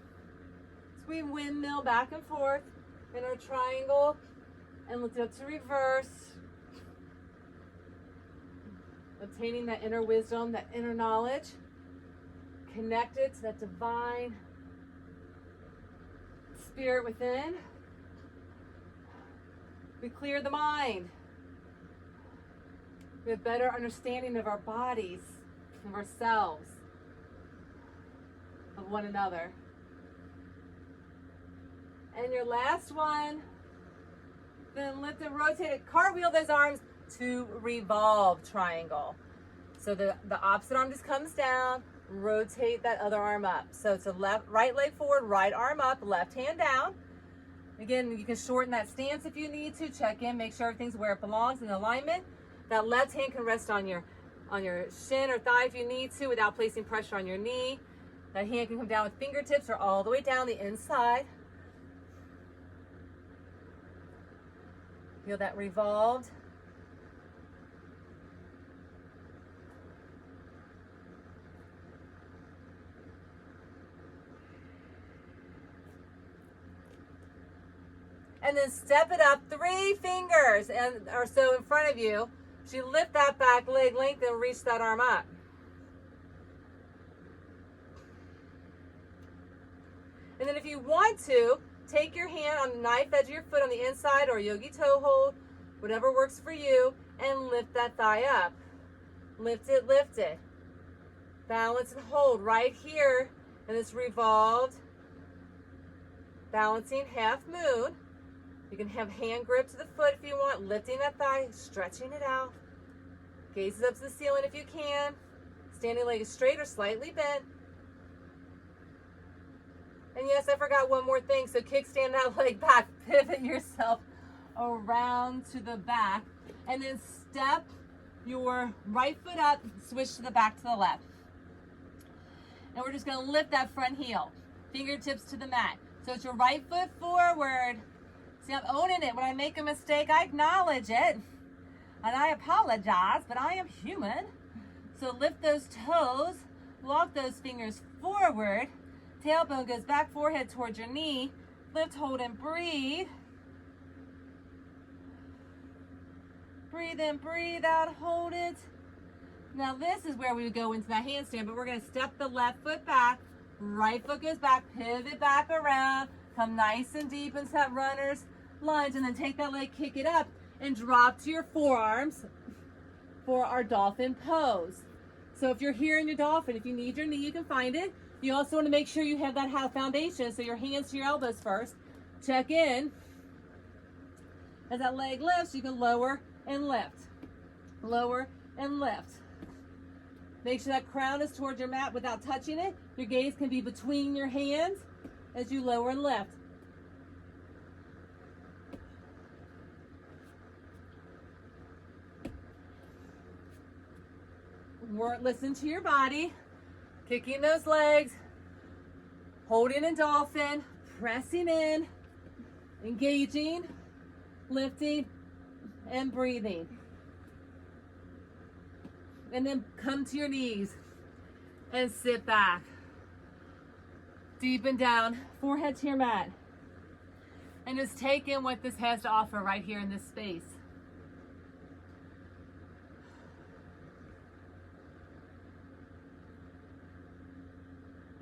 Speaker 1: as we windmill back and forth in our triangle and lift it up to reverse. Obtaining that inner wisdom, that inner knowledge, connected to that divine spirit within. We clear the mind. We have better understanding of our bodies, of ourselves, of one another. And your last one, then lift and rotate it. Cartwheel those arms to revolve triangle. So the opposite arm just comes down, rotate that other arm up. So it's a right leg forward, right arm up, left hand down. Again, you can shorten that stance if you need to. Check in, make sure everything's where it belongs in alignment. That left hand can rest on your shin or thigh if you need to without placing pressure on your knee. That hand can come down with fingertips or all the way down the inside. Feel that revolved. And then step it up 3 fingers or so in front of you. So you lift that back leg, lengthen, reach that arm up. And then if you want to, take your hand on the knife edge of your foot on the inside or yogi toe hold, whatever works for you, and lift that thigh up. Lift it, lift it. Balance and hold right here in this revolved, balancing half moon. You can have hand grip to the foot if you want, lifting that thigh, stretching it out. Gaze up to the ceiling if you can. Standing leg is straight or slightly bent. And yes, I forgot one more thing. So kickstand that leg back, pivot yourself around to the back, and then step your right foot up, switch to the back to the left. And we're just gonna lift that front heel, fingertips to the mat. So it's your right foot forward. See, I'm owning it. When I make a mistake, I acknowledge it. And I apologize, but I am human. So lift those toes, walk those fingers forward. Tailbone goes back, forehead towards your knee. Lift, hold, and breathe. Breathe in, breathe out, hold it. Now this is where we would go into that handstand, but we're gonna step the left foot back, right foot goes back, pivot back around, come nice and deep into that runner's lunge, and then take that leg, kick it up, and drop to your forearms for our dolphin pose. So if you're here in your dolphin, if you need your knee, you can find it. You also wanna make sure you have that foundation, so your hands to your elbows first. Check in. As that leg lifts, you can lower and lift. Lower and lift. Make sure that crown is towards your mat without touching it. Your gaze can be between your hands as you lower and lift. Listen to your body. Kicking those legs. Holding in dolphin. Pressing in. Engaging. Lifting. And breathing. And then come to your knees and sit back. Deepen down, forehead to your mat. And just take in what this has to offer right here in this space.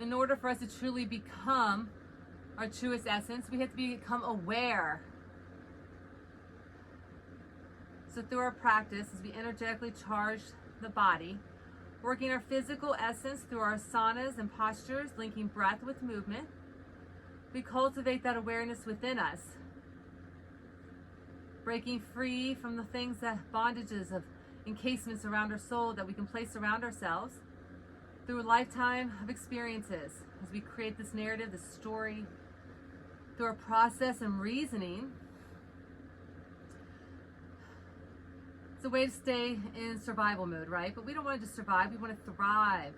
Speaker 1: In order for us to truly become our truest essence, we have to become aware. So through our practice, as we energetically charge the body, working our physical essence through our asanas and postures, linking breath with movement, we cultivate that awareness within us, breaking free from the things that bondages of encasements around our soul that we can place around ourselves through a lifetime of experiences as we create this narrative, this story, through our process and reasoning. It's a way to stay in survival mode, right? But we don't want to just survive, we want to thrive.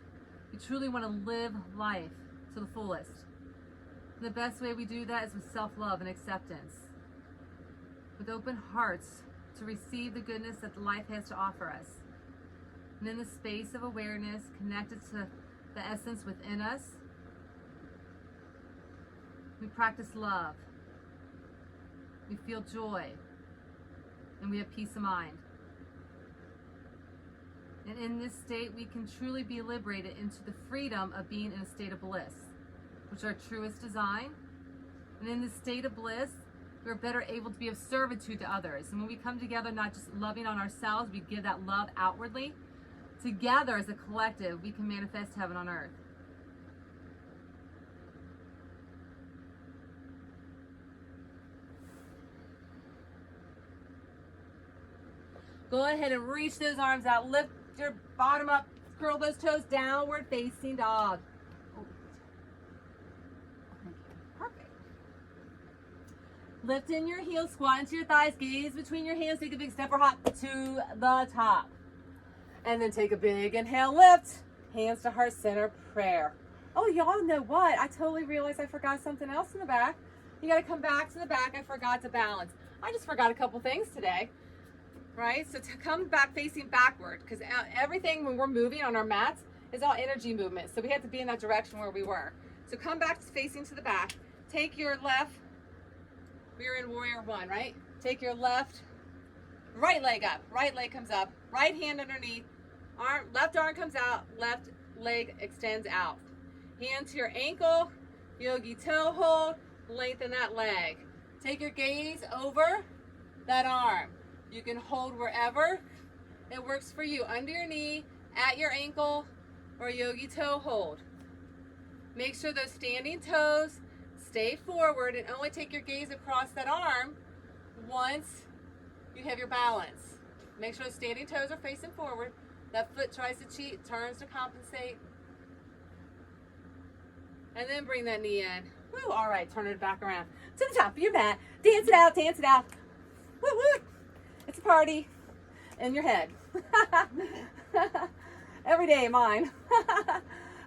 Speaker 1: We truly want to live life to the fullest. And the best way we do that is with self-love and acceptance. With open hearts to receive the goodness that life has to offer us. And in the space of awareness, connected to the essence within us, we practice love. We feel joy. And we have peace of mind. And in this state, we can truly be liberated into the freedom of being in a state of bliss, which is our truest design. And in this state of bliss, we're better able to be of servitude to others. And when we come together, not just loving on ourselves, we give that love outwardly. Together as a collective, we can manifest heaven on earth. Go ahead and reach those arms out. Lift your bottom up. Curl those toes. Downward facing dog. Perfect. Lift in your heels. Squat into your thighs. Gaze between your hands. Take a big step or hop to the top. And then take a big inhale. Lift. Hands to heart center. Prayer. Oh, y'all know what? I totally realized I forgot something else in the back. You got to come back to the back. I forgot to balance. I just forgot a couple things today. Right? So to come back facing backward, because everything when we're moving on our mats is all energy movement. So we have to be in that direction where we were. So come back facing to the back. Take your left, we're in warrior one, right? Take your right leg up. Right leg comes up. Right hand underneath. Left arm comes out. Left leg extends out. Hand to your ankle. Yogi toe hold. Lengthen that leg. Take your gaze over that arm. You can hold wherever it works for you, under your knee, at your ankle, or yogi toe hold. Make sure those standing toes stay forward and only take your gaze across that arm once you have your balance, make sure the standing toes are facing forward. That foot tries to cheat, turns to compensate. And then bring that knee in. Woo, all right, turn it back around to the top of your mat. Dance it out, dance it out. Woo, woo. It's a party in your head. Every day, mine.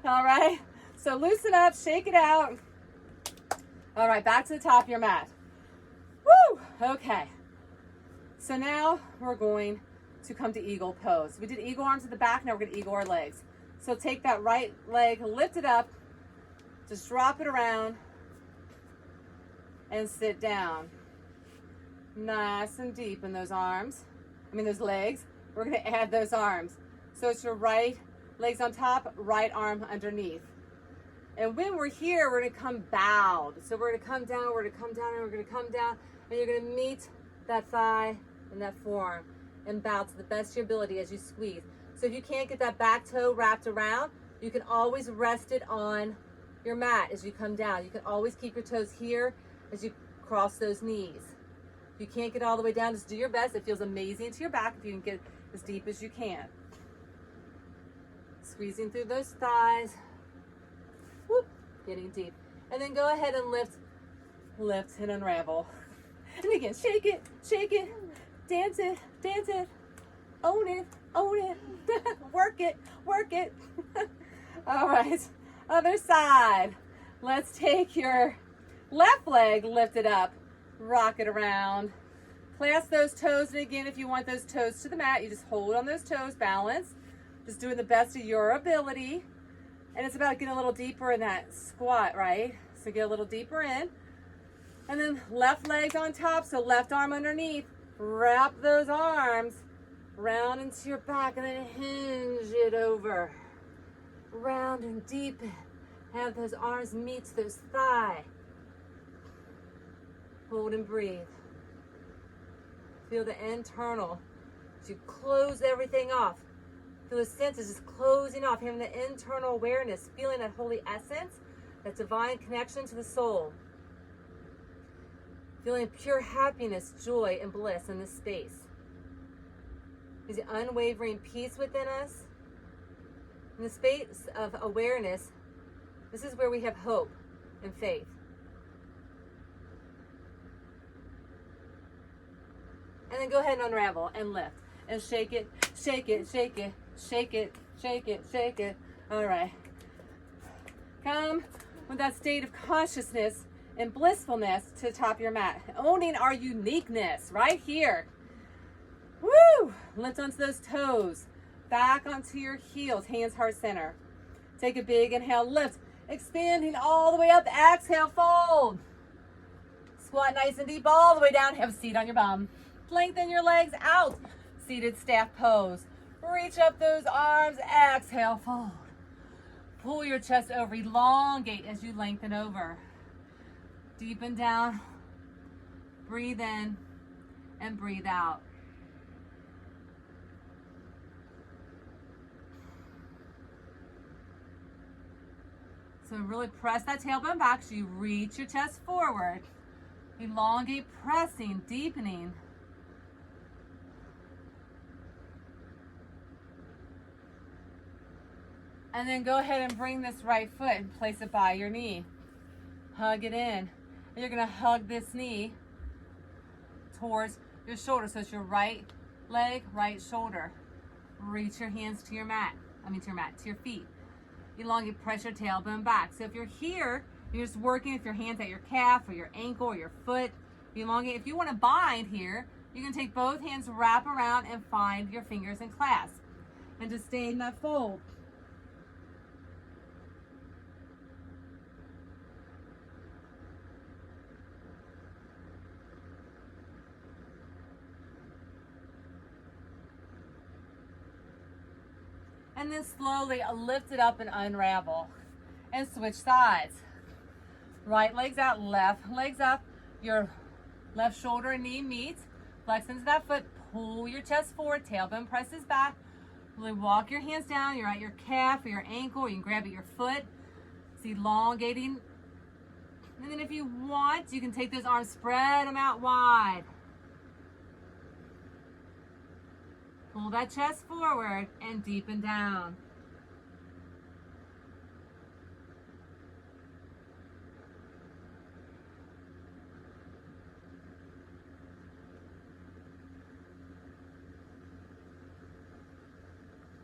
Speaker 1: All right, so loosen up, shake it out. All right, back to the top of your mat. Woo, okay. So now we're going to come to eagle pose. We did eagle arms at the back, now we're gonna eagle our legs. So take that right leg, lift it up, just drop it around and sit down. Nice and deep in those arms. Those legs. We're gonna add those arms. So it's your right legs on top, right arm underneath. And when we're here, we're gonna come bowed. So we're gonna come down, we're gonna come down, and we're gonna come down, and you're gonna meet that thigh and that forearm and bow to the best of your ability as you squeeze. So if you can't get that back toe wrapped around, you can always rest it on your mat as you come down. You can always keep your toes here as you cross those knees. If you can't get all the way down, just do your best. It feels amazing to your back if you can get as deep as you can. Squeezing through those thighs. Whoop, getting deep. And then go ahead and lift and unravel. And again, shake it, dance it, own it, work it. All right, other side. Let's take your left leg, lift it up, rock it around. Clasp those toes, and again, if you want those toes to the mat, you just hold on those toes, balance. Just doing the best of your ability. And it's about getting a little deeper in that squat, right? So get a little deeper in. And then left leg on top, so left arm underneath. Wrap those arms round into your back and then hinge it over. Round and deepen. Have those arms meet those thighs. Hold and breathe. Feel the internal. As you close everything off. Feel the senses just closing off. Having the internal awareness. Feeling that holy essence. That divine connection to the soul. Feeling pure happiness, joy, and bliss in this space. There's the unwavering peace within us. In the space of awareness, this is where we have hope and faith. And then go ahead and unravel and lift. And shake it, shake it, shake it, shake it, shake it, shake it. All right. Come with that state of consciousness and blissfulness to the top of your mat. Owning our uniqueness right here. Woo! Lift onto those toes. Back onto your heels, hands heart center. Take a big inhale, lift. Expanding all the way up. Exhale, fold. Squat nice and deep all the way down. Have a seat on your bum. Lengthen your legs out. Seated staff pose. Reach up those arms. Exhale, fold. Pull your chest over. Elongate as you lengthen over. Deepen down. Breathe in and breathe out. So really press that tailbone back so you reach your chest forward. Elongate, pressing, deepening. And then go ahead and bring this right foot and place it by your knee. Hug it in. And you're going to hug this knee towards your shoulder. So it's your right leg, right shoulder. Reach your hands to your mat. To your feet. Elongate, press your tailbone back. So if you're here, you're just working with your hands at your calf or your ankle or your foot. Elongate. If you want to bind here, you can take both hands, wrap around, and find your fingers and clasp. And just stay in that fold. And then slowly lift it up and unravel. And switch sides. Right leg's out, left leg's up. Your left shoulder and knee meet. Flex into that foot. Pull your chest forward. Tailbone presses back. Really walk your hands down. You're at your calf or your ankle. Or you can grab at your foot. It's elongating. And then if you want, you can take those arms, spread them out wide. Pull that chest forward and deepen down.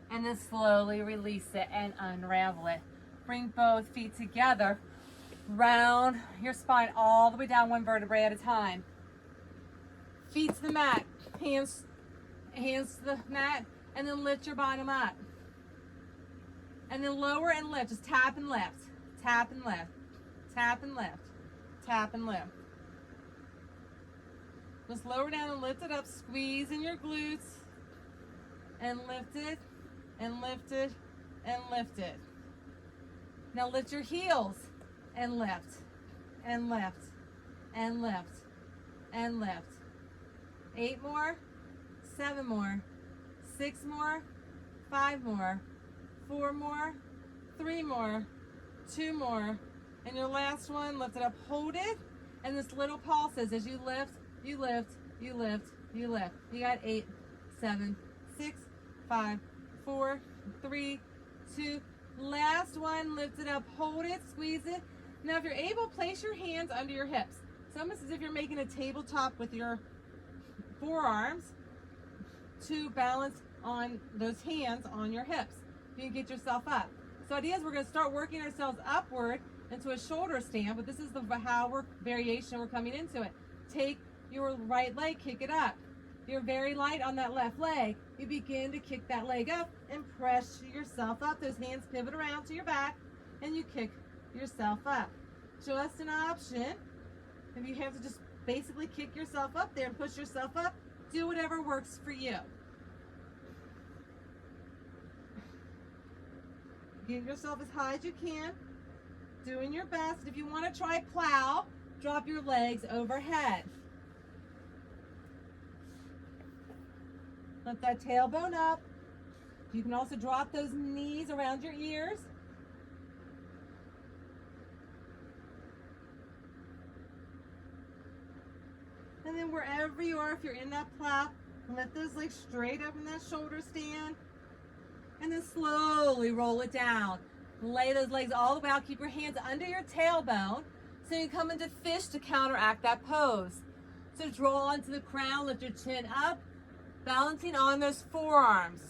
Speaker 1: And then slowly release it and unravel it. Bring both feet together. Round your spine all the way down, one vertebrae at a time. Feet to the mat, hands to the mat, and then lift your bottom up. And then lower and lift, just tap and lift, tap and lift, tap and lift, tap and lift. Just lower down and lift it up, squeeze in your glutes, and lift it, and lift it, and lift it. Now lift your heels, and lift, and lift, and lift, and lift. 8 more, 7 more, 6 more, 5 more, 4 more, 3 more, 2 more, and your last one, lift it up, hold it, and this little pulses as you lift, you lift, you lift, you lift. You got 8, 7, 6, 5, 4, 3, 2, last one, lift it up, hold it, squeeze it. Now if you're able, place your hands under your hips. It's almost as if you're making a tabletop with your forearms to balance on those hands on your hips. You can get yourself up. So idea is we're going to start working ourselves upward into a shoulder stand, but this is the variation we're coming into it. Take your right leg, kick it up. You're very light on that left leg. You begin to kick that leg up and press yourself up. Those hands pivot around to your back and you kick yourself up. Just an option. If you have to just basically kick yourself up there and push yourself up, do whatever works for you. Get yourself as high as you can, doing your best. If you want to try plow, drop your legs overhead. Lift that tailbone up. You can also drop those knees around your ears. And then wherever you are, if you're in that plow, lift those legs straight up in that shoulder stand. And then slowly roll it down. Lay those legs all the way out. Keep your hands under your tailbone so you come into fish to counteract that pose. So draw onto the crown, lift your chin up, balancing on those forearms.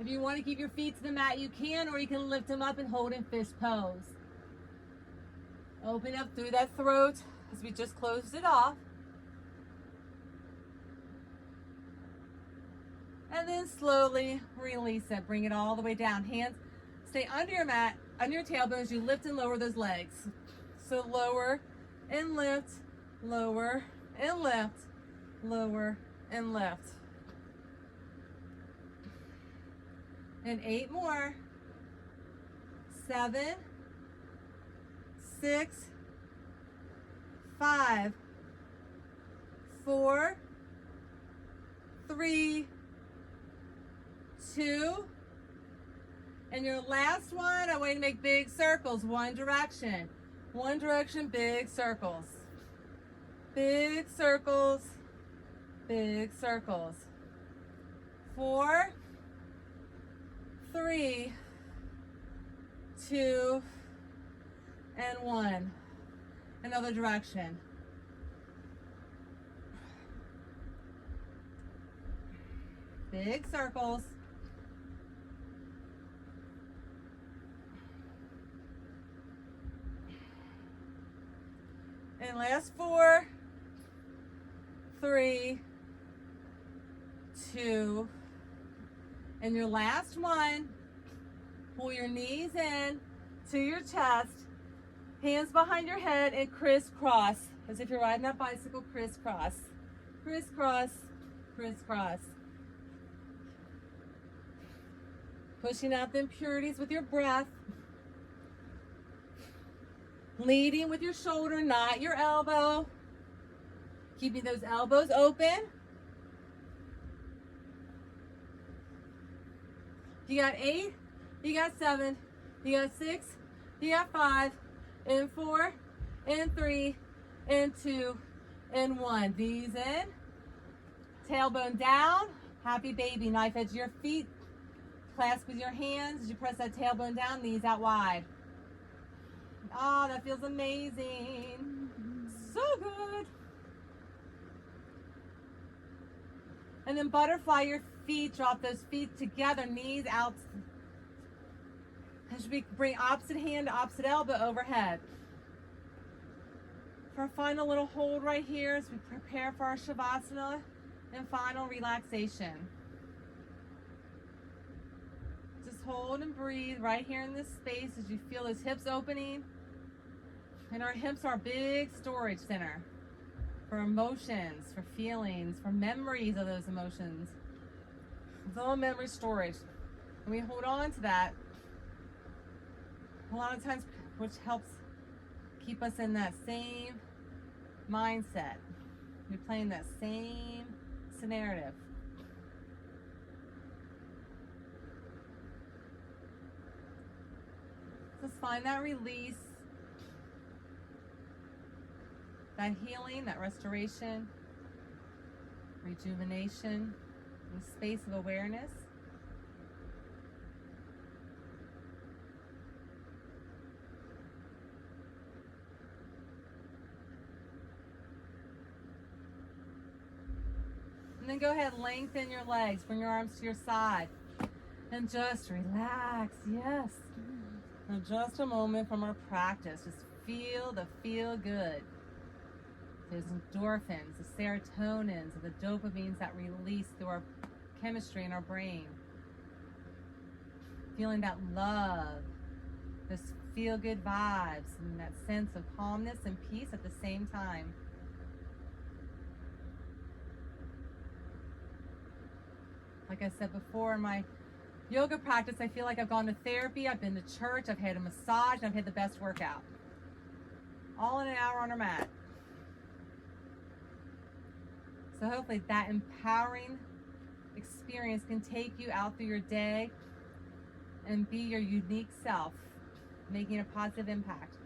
Speaker 1: If you want to keep your feet to the mat, you can, or you can lift them up and hold in fish pose. Open up through that throat as we just closed it off. And then slowly release it. Bring it all the way down. Hands stay under your mat, under your tailbone as you lift and lower those legs. So lower and lift, lower and lift, lower and lift. And 8 more. 7, 6, 5, 4, 3, 2, and your last one, I want you to make big circles, one direction, big circles, big circles, big circles. 4, 3, 2, and 1. Another direction. Big circles. And last 4, 3, 2, and your last one, pull your knees in to your chest, hands behind your head, and crisscross, as if you're riding that bicycle, crisscross, crisscross, crisscross. Pushing out the impurities with your breath. Leading with your shoulder, not your elbow. Keeping those elbows open. You got 8, you got 7, you got 6, you got 5, and 4, and 3, and 2, and 1. These in. Tailbone down, Happy baby, knife edge your feet. Clasp with your hands as you press that tailbone down, knees out wide. Oh, that feels amazing. So good. And then butterfly your feet, drop those feet together, knees out. As we bring opposite hand to opposite elbow overhead. For a final little hold right here as we prepare for our Shavasana and final relaxation. Just hold and breathe right here in this space as you feel those hips opening. And our hips are our big storage center for emotions, for feelings, for memories of those emotions. It's all memory storage. And we hold on to that a lot of times, which helps keep us in that same mindset. We're playing that same narrative. Just find that release, that healing, that restoration, rejuvenation, in the space of awareness. And then go ahead, lengthen your legs, bring your arms to your side, and just relax, yes. Now just a moment from our practice, just feel the feel good. Those endorphins, the serotonins, the dopamines that release through our chemistry in our brain. Feeling that love, this feel good vibes, and that sense of calmness and peace at the same time. Like I said before, in my yoga practice, I feel like I've gone to therapy, I've been to church, I've had a massage, and I've had the best workout. All in an hour on our mat. So hopefully that empowering experience can take you out through your day and be your unique self, making a positive impact.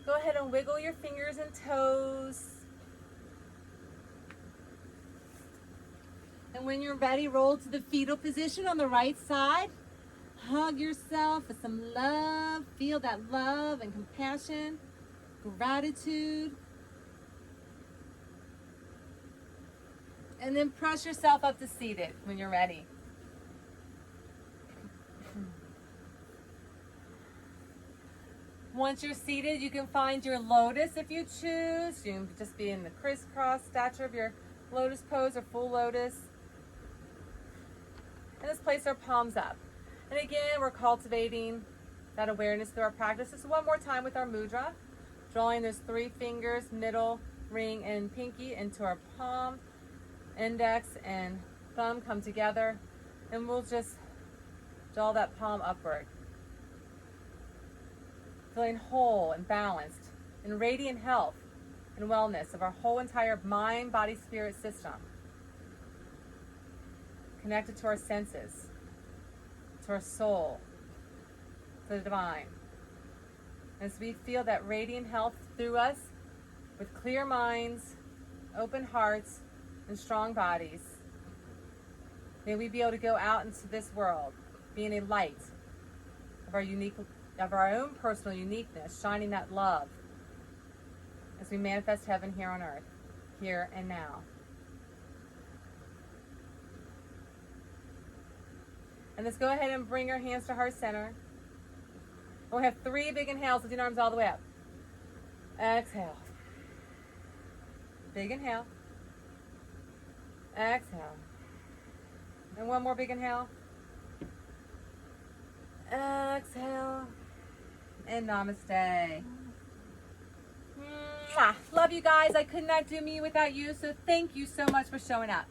Speaker 1: Go ahead and wiggle your fingers and toes. And when you're ready, roll to the fetal position on the right side. Hug yourself with some love. Feel that love and compassion, gratitude. And then press yourself up to seated when you're ready. Once you're seated, you can find your lotus if you choose. You can just be in the crisscross stature of your lotus pose or full lotus. And let's place our palms up. And again, we're cultivating that awareness through our practice. Just one more time with our mudra. Drawing those 3 fingers, middle, ring, and pinky into our palm. Index and thumb come together. And we'll just draw that palm upward. Feeling whole and balanced in radiant health and wellness of our whole entire mind, body, spirit system. Connected to our senses, to our soul, to the divine. As we feel that radiant health through us with clear minds, open hearts, and strong bodies, may we be able to go out into this world being a light of our own personal uniqueness, shining that love as we manifest heaven here on earth, here and now. And let's go ahead and bring our hands to heart center. We'll have 3 big inhales, lifting arms all the way up. Exhale. Big inhale. Exhale. And one more big inhale. Exhale. And namaste. Mwah. Love you guys. I could not do me without you, so thank you so much for showing up.